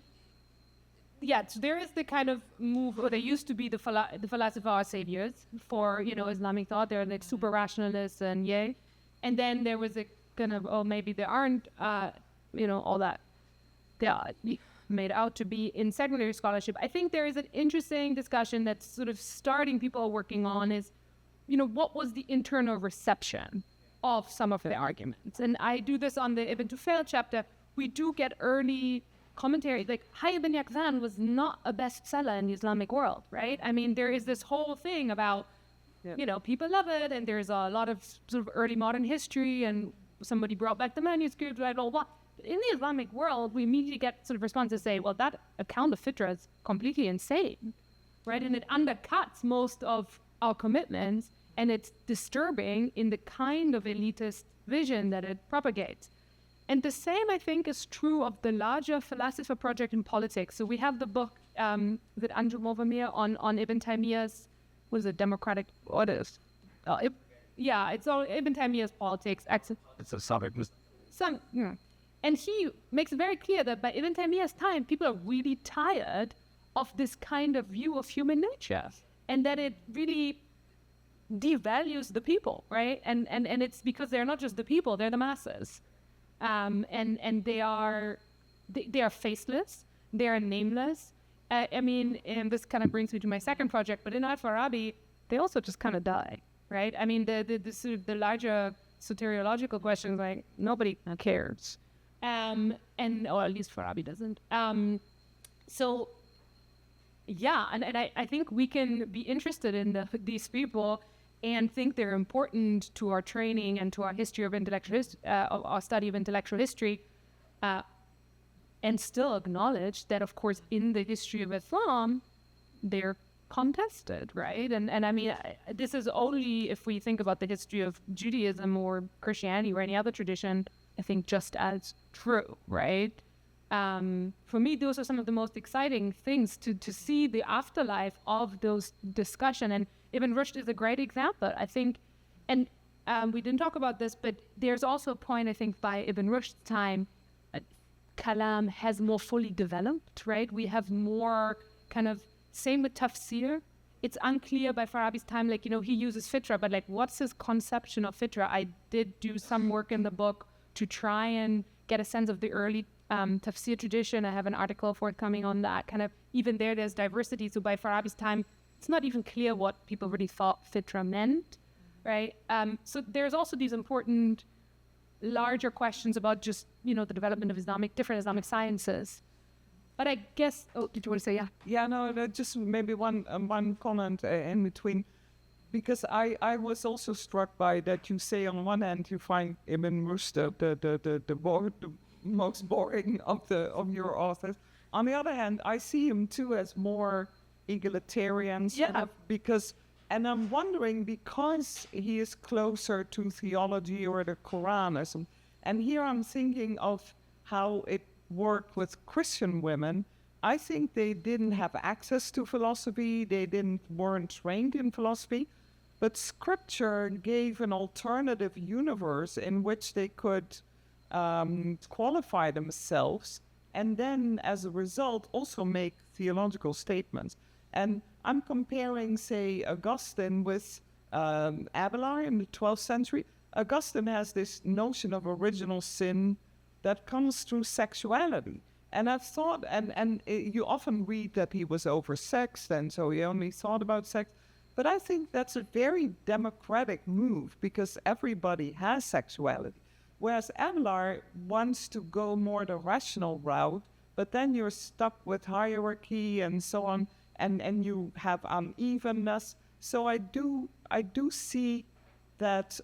[SPEAKER 2] so there is the kind of move, or there used to be the philosopher our saviors for, Islamic thought. They're like super rationalists and yay. And then there was a kind of, maybe there aren't, all that they are made out to be in secondary scholarship. I think there is an interesting discussion that's sort of starting, people are working on is, what was the internal reception of some of the arguments? And I do this on the Ibn Tufayl chapter. We do get early commentary, like Hayy ibn Yaqzan was not a bestseller in the Islamic world, right? I mean, there is this whole thing about people love it, and there's a lot of sort of early modern history, and somebody brought back the manuscript, blah, blah, blah. In the Islamic world, we immediately get sort of responses say, well, that account of fitra is completely insane, right? And it undercuts most of our commitments, and it's disturbing in the kind of elitist vision that it propagates. And the same, I think, is true of the larger philosopher project in politics. So we have the book that Andrew Willemien on Ibn Taymiyyah's, what is it, democratic, what is? It's all Ibn Taymiyyah's politics.
[SPEAKER 6] It's a subject.
[SPEAKER 2] And he makes it very clear that by Ibn Taymiyyah's time, people are really tired of this kind of view of human nature, and that it really devalues the people, right? And it's because they're not just the people, they're the masses. And they are faceless, they are nameless. And this kind of brings me to my second project, but in Al-Farabi, they also just kind of die, right? I mean, the sort of the larger soteriological questions, like, nobody cares. Or at least Farabi doesn't. And I think we can be interested in these people and think they're important to our training and to our history of our study of intellectual history, and still acknowledge that, of course, in the history of Islam, they're contested, right? And I mean, this is only if we think about the history of Judaism or Christianity or any other tradition, I think just as true, right? For me, those are some of the most exciting things to see the afterlife of those discussion. And Ibn Rushd is a great example, I think. And we didn't talk about this, but there's also a point, I think, by Ibn Rushd's time, Kalam has more fully developed, right? We have more kind of, same with tafsir. It's unclear by Farabi's time, like, he uses fitra, but like, what's his conception of fitra? I did do some work in the book to try and get a sense of the early tafsir tradition. I have an article forthcoming on that. Kind of, even there's diversity. So by Farabi's time, it's not even clear what people really thought fitra meant, right? So there's also these important larger questions about just, the development of different Islamic sciences. But I guess, did you want to say, yeah?
[SPEAKER 3] Yeah, no, just maybe one comment in between. Because I was also struck by that you say on one hand you find Ibn Rushd the most boring of your authors. On the other hand, I see him too as more egalitarian.
[SPEAKER 2] Yeah.
[SPEAKER 3] And I'm wondering, because he is closer to theology or the Quran or something, and here I'm thinking of how it worked with Christian women. I think they didn't have access to philosophy, they weren't trained in philosophy, but scripture gave an alternative universe in which they could qualify themselves, and then as a result also make theological statements. And I'm comparing, say, Augustine with Abelard in the 12th century. Augustine has this notion of original sin that comes through sexuality. And I've thought, and you often read that he was oversexed, and so he only thought about sex. But I think that's a very democratic move, because everybody has sexuality. Whereas Abelard wants to go more the rational route, but then you're stuck with hierarchy and so on, and you have unevenness. So I do see that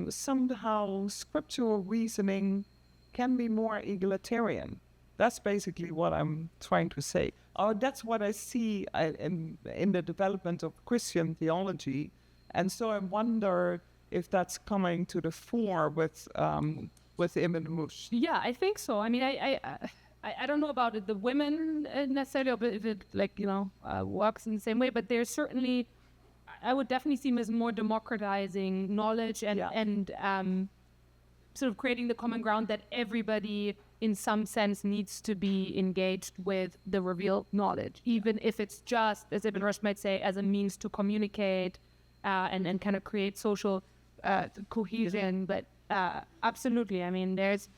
[SPEAKER 3] somehow scriptural reasoning can be more egalitarian. That's basically what I'm trying to say. That's what I see in the development of Christian theology. And so I wonder if that's coming to the fore with Ibn Rushd.
[SPEAKER 2] Yeah, I think so. I mean, I don't know about the women necessarily, or if it works in the same way, but there's certainly, I would definitely see him as more democratizing knowledge and sort of creating the common ground that everybody in some sense needs to be engaged with the revealed knowledge, even if it's just, as Ibn Rushd might say, as a means to communicate and kind of create social cohesion. But absolutely, I mean, there's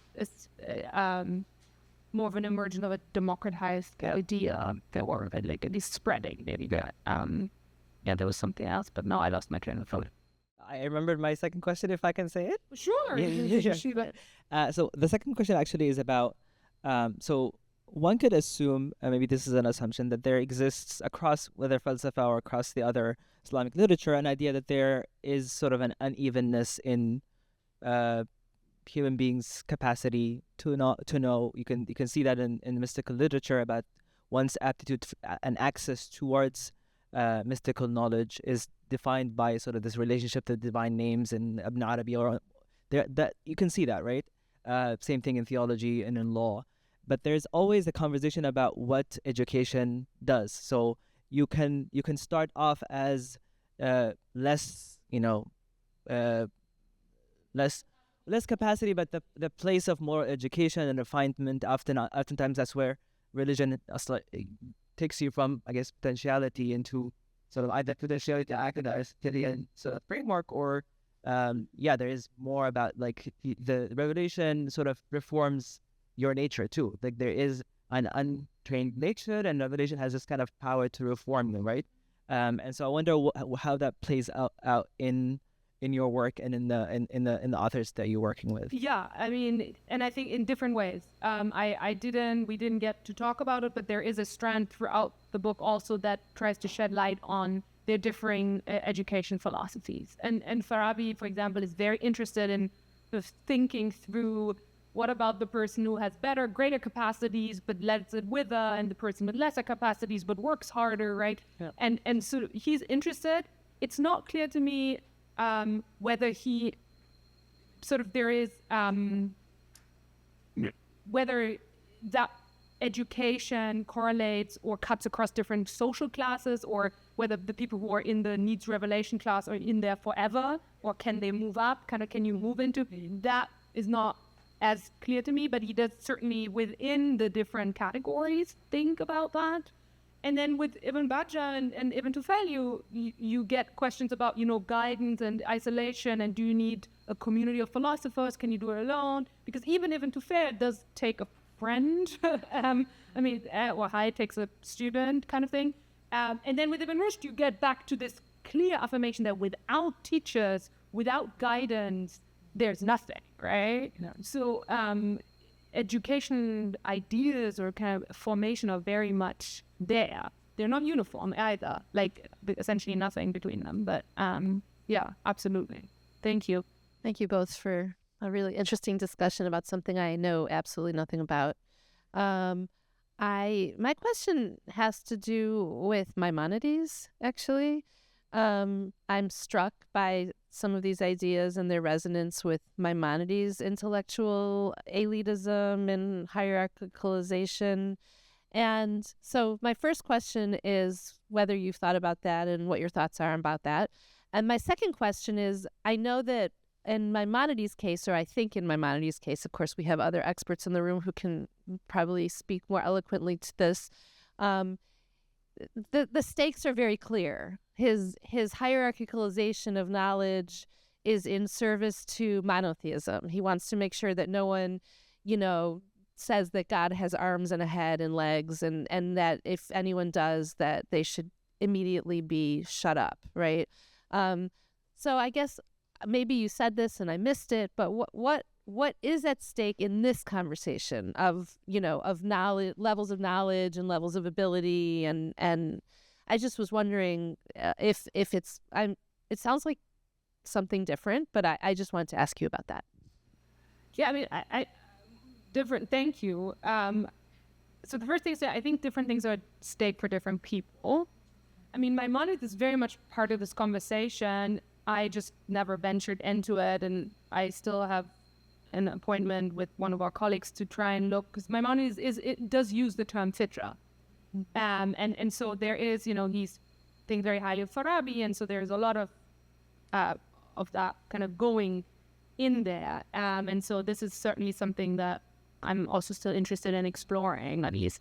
[SPEAKER 2] more of an emergence of a democratized idea that were like at least spreading maybe. There was something else, but no, I lost my train of thought.
[SPEAKER 6] I remembered my second question, if I can say it.
[SPEAKER 2] Sure.
[SPEAKER 6] So the second question actually is about, so one could assume, maybe this is an assumption, that there exists across, whether falsafa or across the other Islamic literature, an idea that there is sort of an unevenness in human beings' capacity to know. You can see that in mystical literature about one's aptitude and access towards mystical knowledge is defined by sort of this relationship to divine names in Ibn Arabi, or that you can see that, right? Same thing in theology and in law. But there's always a conversation about what education does. So you can start off as less capacity, but the place of moral education and refinement, oftentimes that's where religion takes you from, I guess, potentiality into sort of either potentiality to academicity and sort of framework, or there is more about like the revelation sort of reforms your nature too. Like there is an untrained nature, and revelation has this kind of power to reform you, right? And so I wonder how that plays out in your work and in the authors that you're working with.
[SPEAKER 2] Yeah, I mean, and I think in different ways. We didn't get to talk about it, but there is a strand throughout the book also that tries to shed light on their differing education philosophies. And Farabi, for example, is very interested in thinking through what about the person who has greater capacities but lets it wither, and the person with lesser capacities but works harder, right? Yeah. And so he's interested. It's not clear to me whether he sort of there is whether that education correlates or cuts across different social classes, or whether the people who are in the needs revelation class are in there forever, or can they move up? Can you move into that? Is not as clear to me, but he does certainly within the different categories think about that. And then with Ibn Bajjah and Ibn Tufayl, you get questions about, guidance and isolation, and do you need a community of philosophers? Can you do it alone? Because even Ibn Tufayl does take a friend. Wahai takes a student kind of thing. And then with Ibn Rushd, you get back to this clear affirmation that without teachers, without guidance, there's nothing, right? No. So education ideas or kind of formation are very much there. They're not uniform either, like essentially nothing between them. But yeah, absolutely. Thank you.
[SPEAKER 7] Thank you both for a really interesting discussion about something I know absolutely nothing about. My question has to do with Maimonides, actually. I'm struck by some of these ideas and their resonance with Maimonides' intellectual elitism and hierarchicalization. And so my first question is whether you've thought about that and what your thoughts are about that. And my second question is, I know that in Maimonides' case, or I think in Maimonides' case, of course, we have other experts in the room who can probably speak more eloquently to this. The stakes are very clear. His hierarchicalization of knowledge is in service to monotheism. He wants to make sure that no one, says that God has arms and a head and legs, and that if anyone does, that they should immediately be shut up, right? So I guess maybe you said this and I missed it, but what is at stake in this conversation of knowledge, levels of knowledge and levels of ability, and I just was wondering if it's it sounds like something different, but I just wanted to ask you about that.
[SPEAKER 2] Yeah, I mean, I different. Thank you. So the first thing is that I think different things are at stake for different people. I mean, Maimonides is very much part of this conversation. I just never ventured into it, and I still have an appointment with one of our colleagues to try and look, because Maimonides it does use the term fitra, and so there is, he's thinking very highly of Farabi, and so there's a lot of that kind of going in there, and so this is certainly something that I'm also still interested in exploring, at least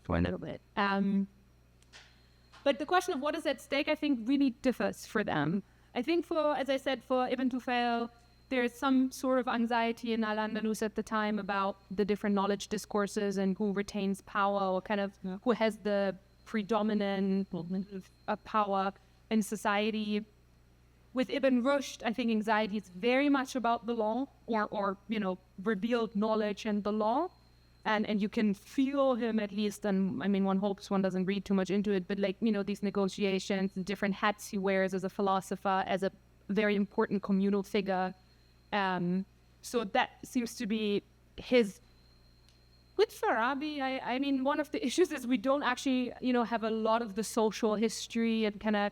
[SPEAKER 2] for a little bit. But the question of what is at stake, I think, really differs for them. I think as I said, for Ibn Tufayl, there's some sort of anxiety in Al-Andalus at the time about the different knowledge discourses and who retains power, or kind of who has the predominant power in society. With Ibn Rushd, I think anxiety is very much about the law, or revealed knowledge and the law. and you can feel him at least. And I mean, one hopes one doesn't read too much into it, but like, you know, these negotiations and different hats he wears as a philosopher, as a very important communal figure. So that seems to be his. With Farabi, I mean, one of the issues is we don't actually, you know, have a lot of the social history and kind of,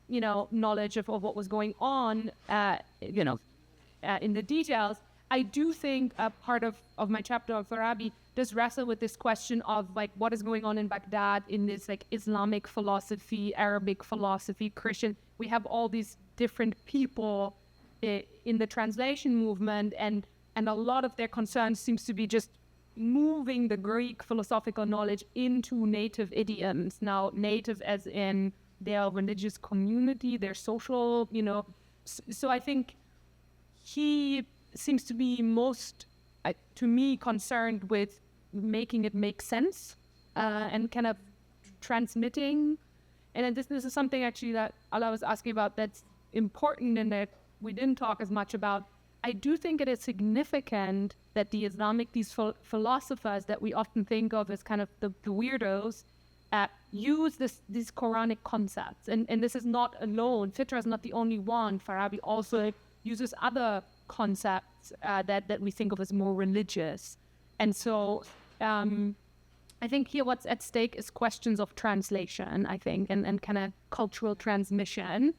[SPEAKER 2] you know, knowledge of what was going on, you know, in the details. I do think a part of my chapter on Farabi does wrestle with this question of like what is going on in Baghdad in this like Islamic philosophy, Arabic philosophy, Christian. We have all these different people in the translation movement, and a lot of their concerns seems to be just moving the Greek philosophical knowledge into native idioms. Now, native as in their religious community, their social, you know. So I think he seems to be most, to me, concerned with making it make sense and kind of transmitting. And then this is something actually that Allah was asking about that's important and that we didn't talk as much about. I do think it is significant that the Islamic, these philosophers that we often think of as kind of the weirdos, use these Quranic concepts. And this is not alone. Fitra is not the only one. Farabi also uses other concepts that we think of as more religious. And so I think here what's at stake is questions of translation, I think, and kind of cultural transmission.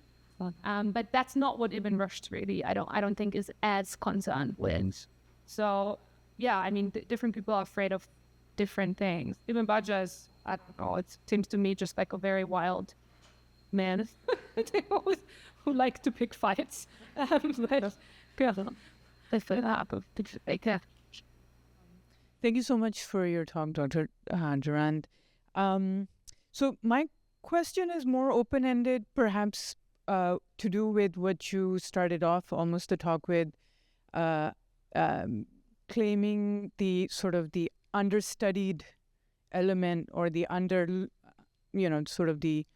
[SPEAKER 2] But that's not what Ibn Rushd really, I don't think is as concerned with. So, yeah, I mean, different people are afraid of different things. Ibn Bajjah is, I don't know, it seems to me just like a very wild man who likes to pick fights.
[SPEAKER 8] Thank you so much for your talk, Dr. Durand. So my question is more open-ended, perhaps to do with what you started off almost the talk with, claiming the sort of the understudied element or the sort of the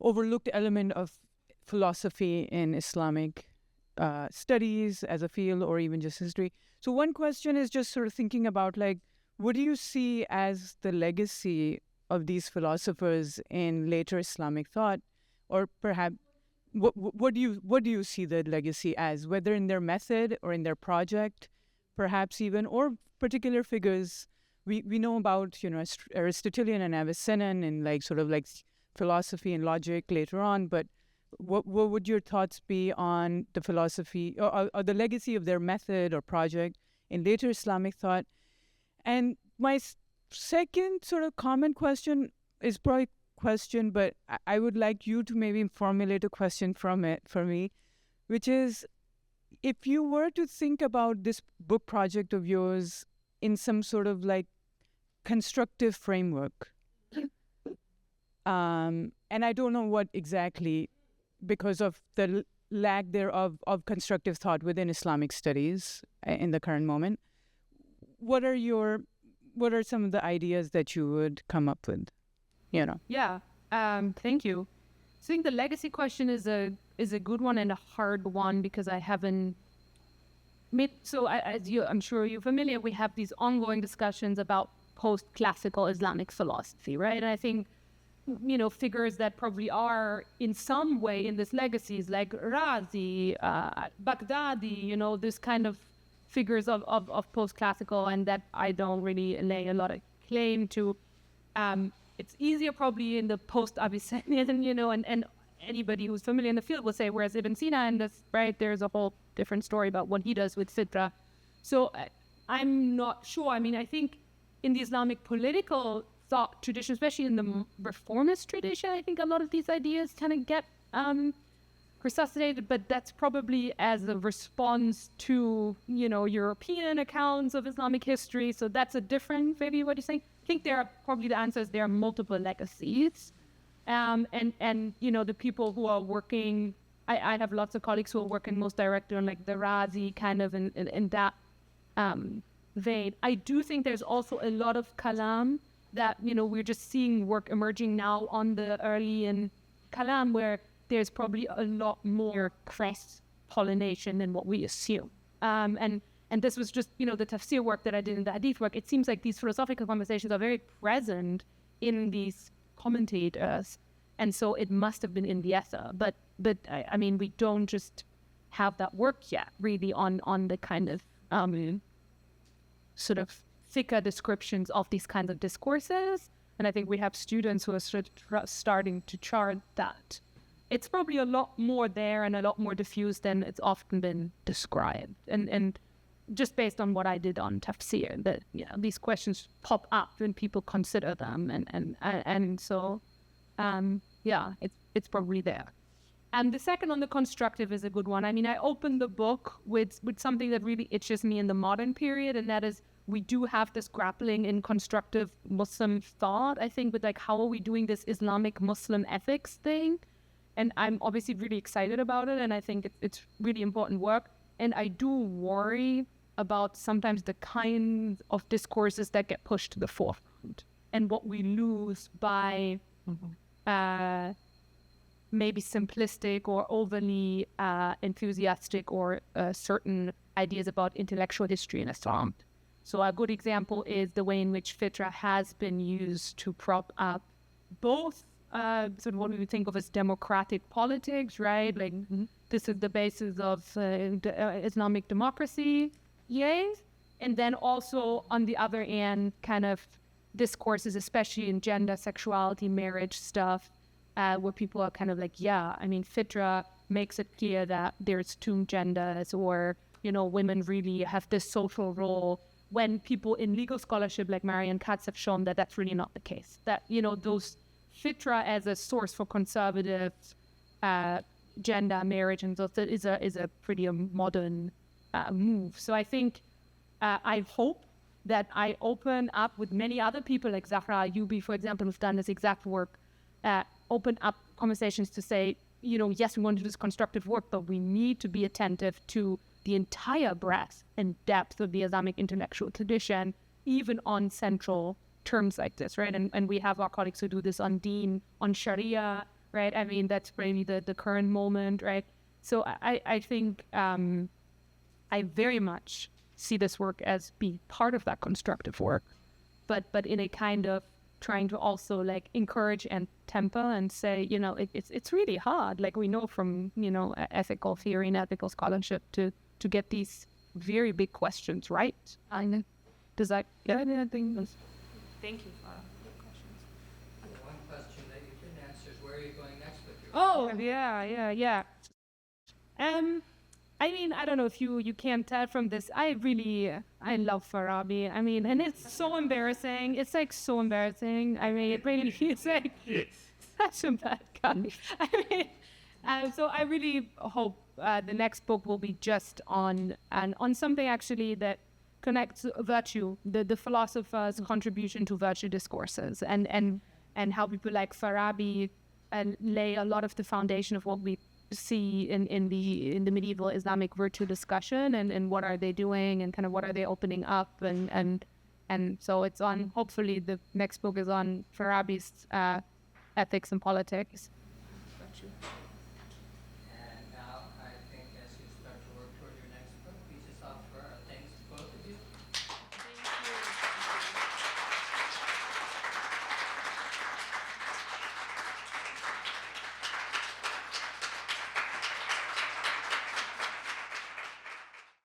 [SPEAKER 8] overlooked element of philosophy in Islamic studies as a field or even just history. So one question is just sort of thinking about like, what do you see as the legacy of these philosophers in later Islamic thought, or perhaps what do you see the legacy as, whether in their method or in their project, perhaps even, or particular figures? We know about, you know, Aristotelian and Avicennan and like sort of like philosophy and logic later on, but what would your thoughts be on the philosophy or the legacy of their method or project in later Islamic thought? And my second sort of common question is probably question, but I would like you to maybe formulate a question from it for me, which is, if you were to think about this book project of yours in some sort of like constructive framework, and I don't know what exactly, because of the lack thereof of constructive thought within Islamic studies in the current moment, what are some of the ideas that you would come up with? You know.
[SPEAKER 2] Yeah. Thank you. I think the legacy question is a good one and a hard one because I haven't made. So I'm sure you're familiar. We have these ongoing discussions about post-classical Islamic philosophy, right? And I think, you know, figures that probably are in some way in this legacies like Razi, Baghdadi, you know, this kind of figures of post-classical, and that I don't really lay a lot of claim to. It's easier probably in the post-Avicennian, you know, and anybody who's familiar in the field will say, whereas Ibn Sina and this, right, there's a whole different story about what he does with Fitra. So I'm not sure. I mean, I think in the Islamic political thought tradition, especially in the reformist tradition, I think a lot of these ideas kind of get resuscitated, but that's probably as a response to, you know, European accounts of Islamic history. So that's a different, maybe what you're saying. I think there are probably the answers, there are multiple legacies. And you know, the people who are working, I have lots of colleagues who are working most directly on like the Razi kind of in that vein. I do think there's also a lot of kalam that, you know, we're just seeing work emerging now on the early in kalam where there's probably a lot more cross-pollination than what we assume. And and this was just, the tafsir work that I did in the hadith work, it seems like these philosophical conversations are very present in these commentators. And so it must have been in the ether. But I mean, we don't just have that work yet, really, on the kind of sort of thicker descriptions of these kinds of discourses. And I think we have students who are starting to chart that. It's probably a lot more there and a lot more diffuse than it's often been described. And just based on what I did on tafsir, that these questions pop up when people consider them, and so it's probably there. And the second on the constructive is a good one. I mean, I opened the book with something that really itches me in the modern period, and that is we do have this grappling in constructive Muslim thought, I think, with like, how are we doing this Islamic Muslim ethics thing? And I'm obviously really excited about it, and I think it's really important work. And I do worry about sometimes the kinds of discourses that get pushed to the forefront and what we lose by maybe simplistic or overly enthusiastic or certain ideas about intellectual history in Islam. So a good example is the way in which fitra has been used to prop up both sort of what we would think of as democratic politics, right? Like this is the basis of Islamic democracy, yes. And then also on the other hand, kind of discourses, especially in gender, sexuality, marriage stuff, where people are kind of like, fitra makes it clear that there's two genders, or, women really have this social role, when people in legal scholarship like Marianne Katz have shown that that's really not the case. That, those fitra as a source for conservative gender, marriage, and so that is a pretty modern move. So I think I hope that I open up with many other people like Zahra Ayubi, for example, who've done this exact work, open up conversations to say, yes, we want to do this constructive work, but we need to be attentive to the entire breadth and depth of the Islamic intellectual tradition, even on central terms like this, right? And we have our colleagues who do this on Deen, on Sharia, right? I mean, that's really the current moment, right? So I think I very much see this work as being part of that constructive work, but in a kind of trying to also like encourage and temper and say, it's really hard. Like we know from, ethical theory and ethical scholarship to get these very big questions right. Does that get anything? Thank you for the questions.
[SPEAKER 1] One question that you didn't answer is where are you going next with your
[SPEAKER 2] Yeah. I mean, I don't know if you can't tell from this. I love Farabi. I mean, and it's so embarrassing. It's like so embarrassing. I mean, it really is like such a bad guy. I mean, so I really hope the next book will be just on something actually that connects virtue, the philosopher's contribution to virtue discourses, and how people like Farabi lay a lot of the foundation of what we see in the medieval Islamic virtue discussion, and what are they doing, and kind of what are they opening up, and so it's on. Hopefully, the next book is on Farabi's ethics and politics. Virtue.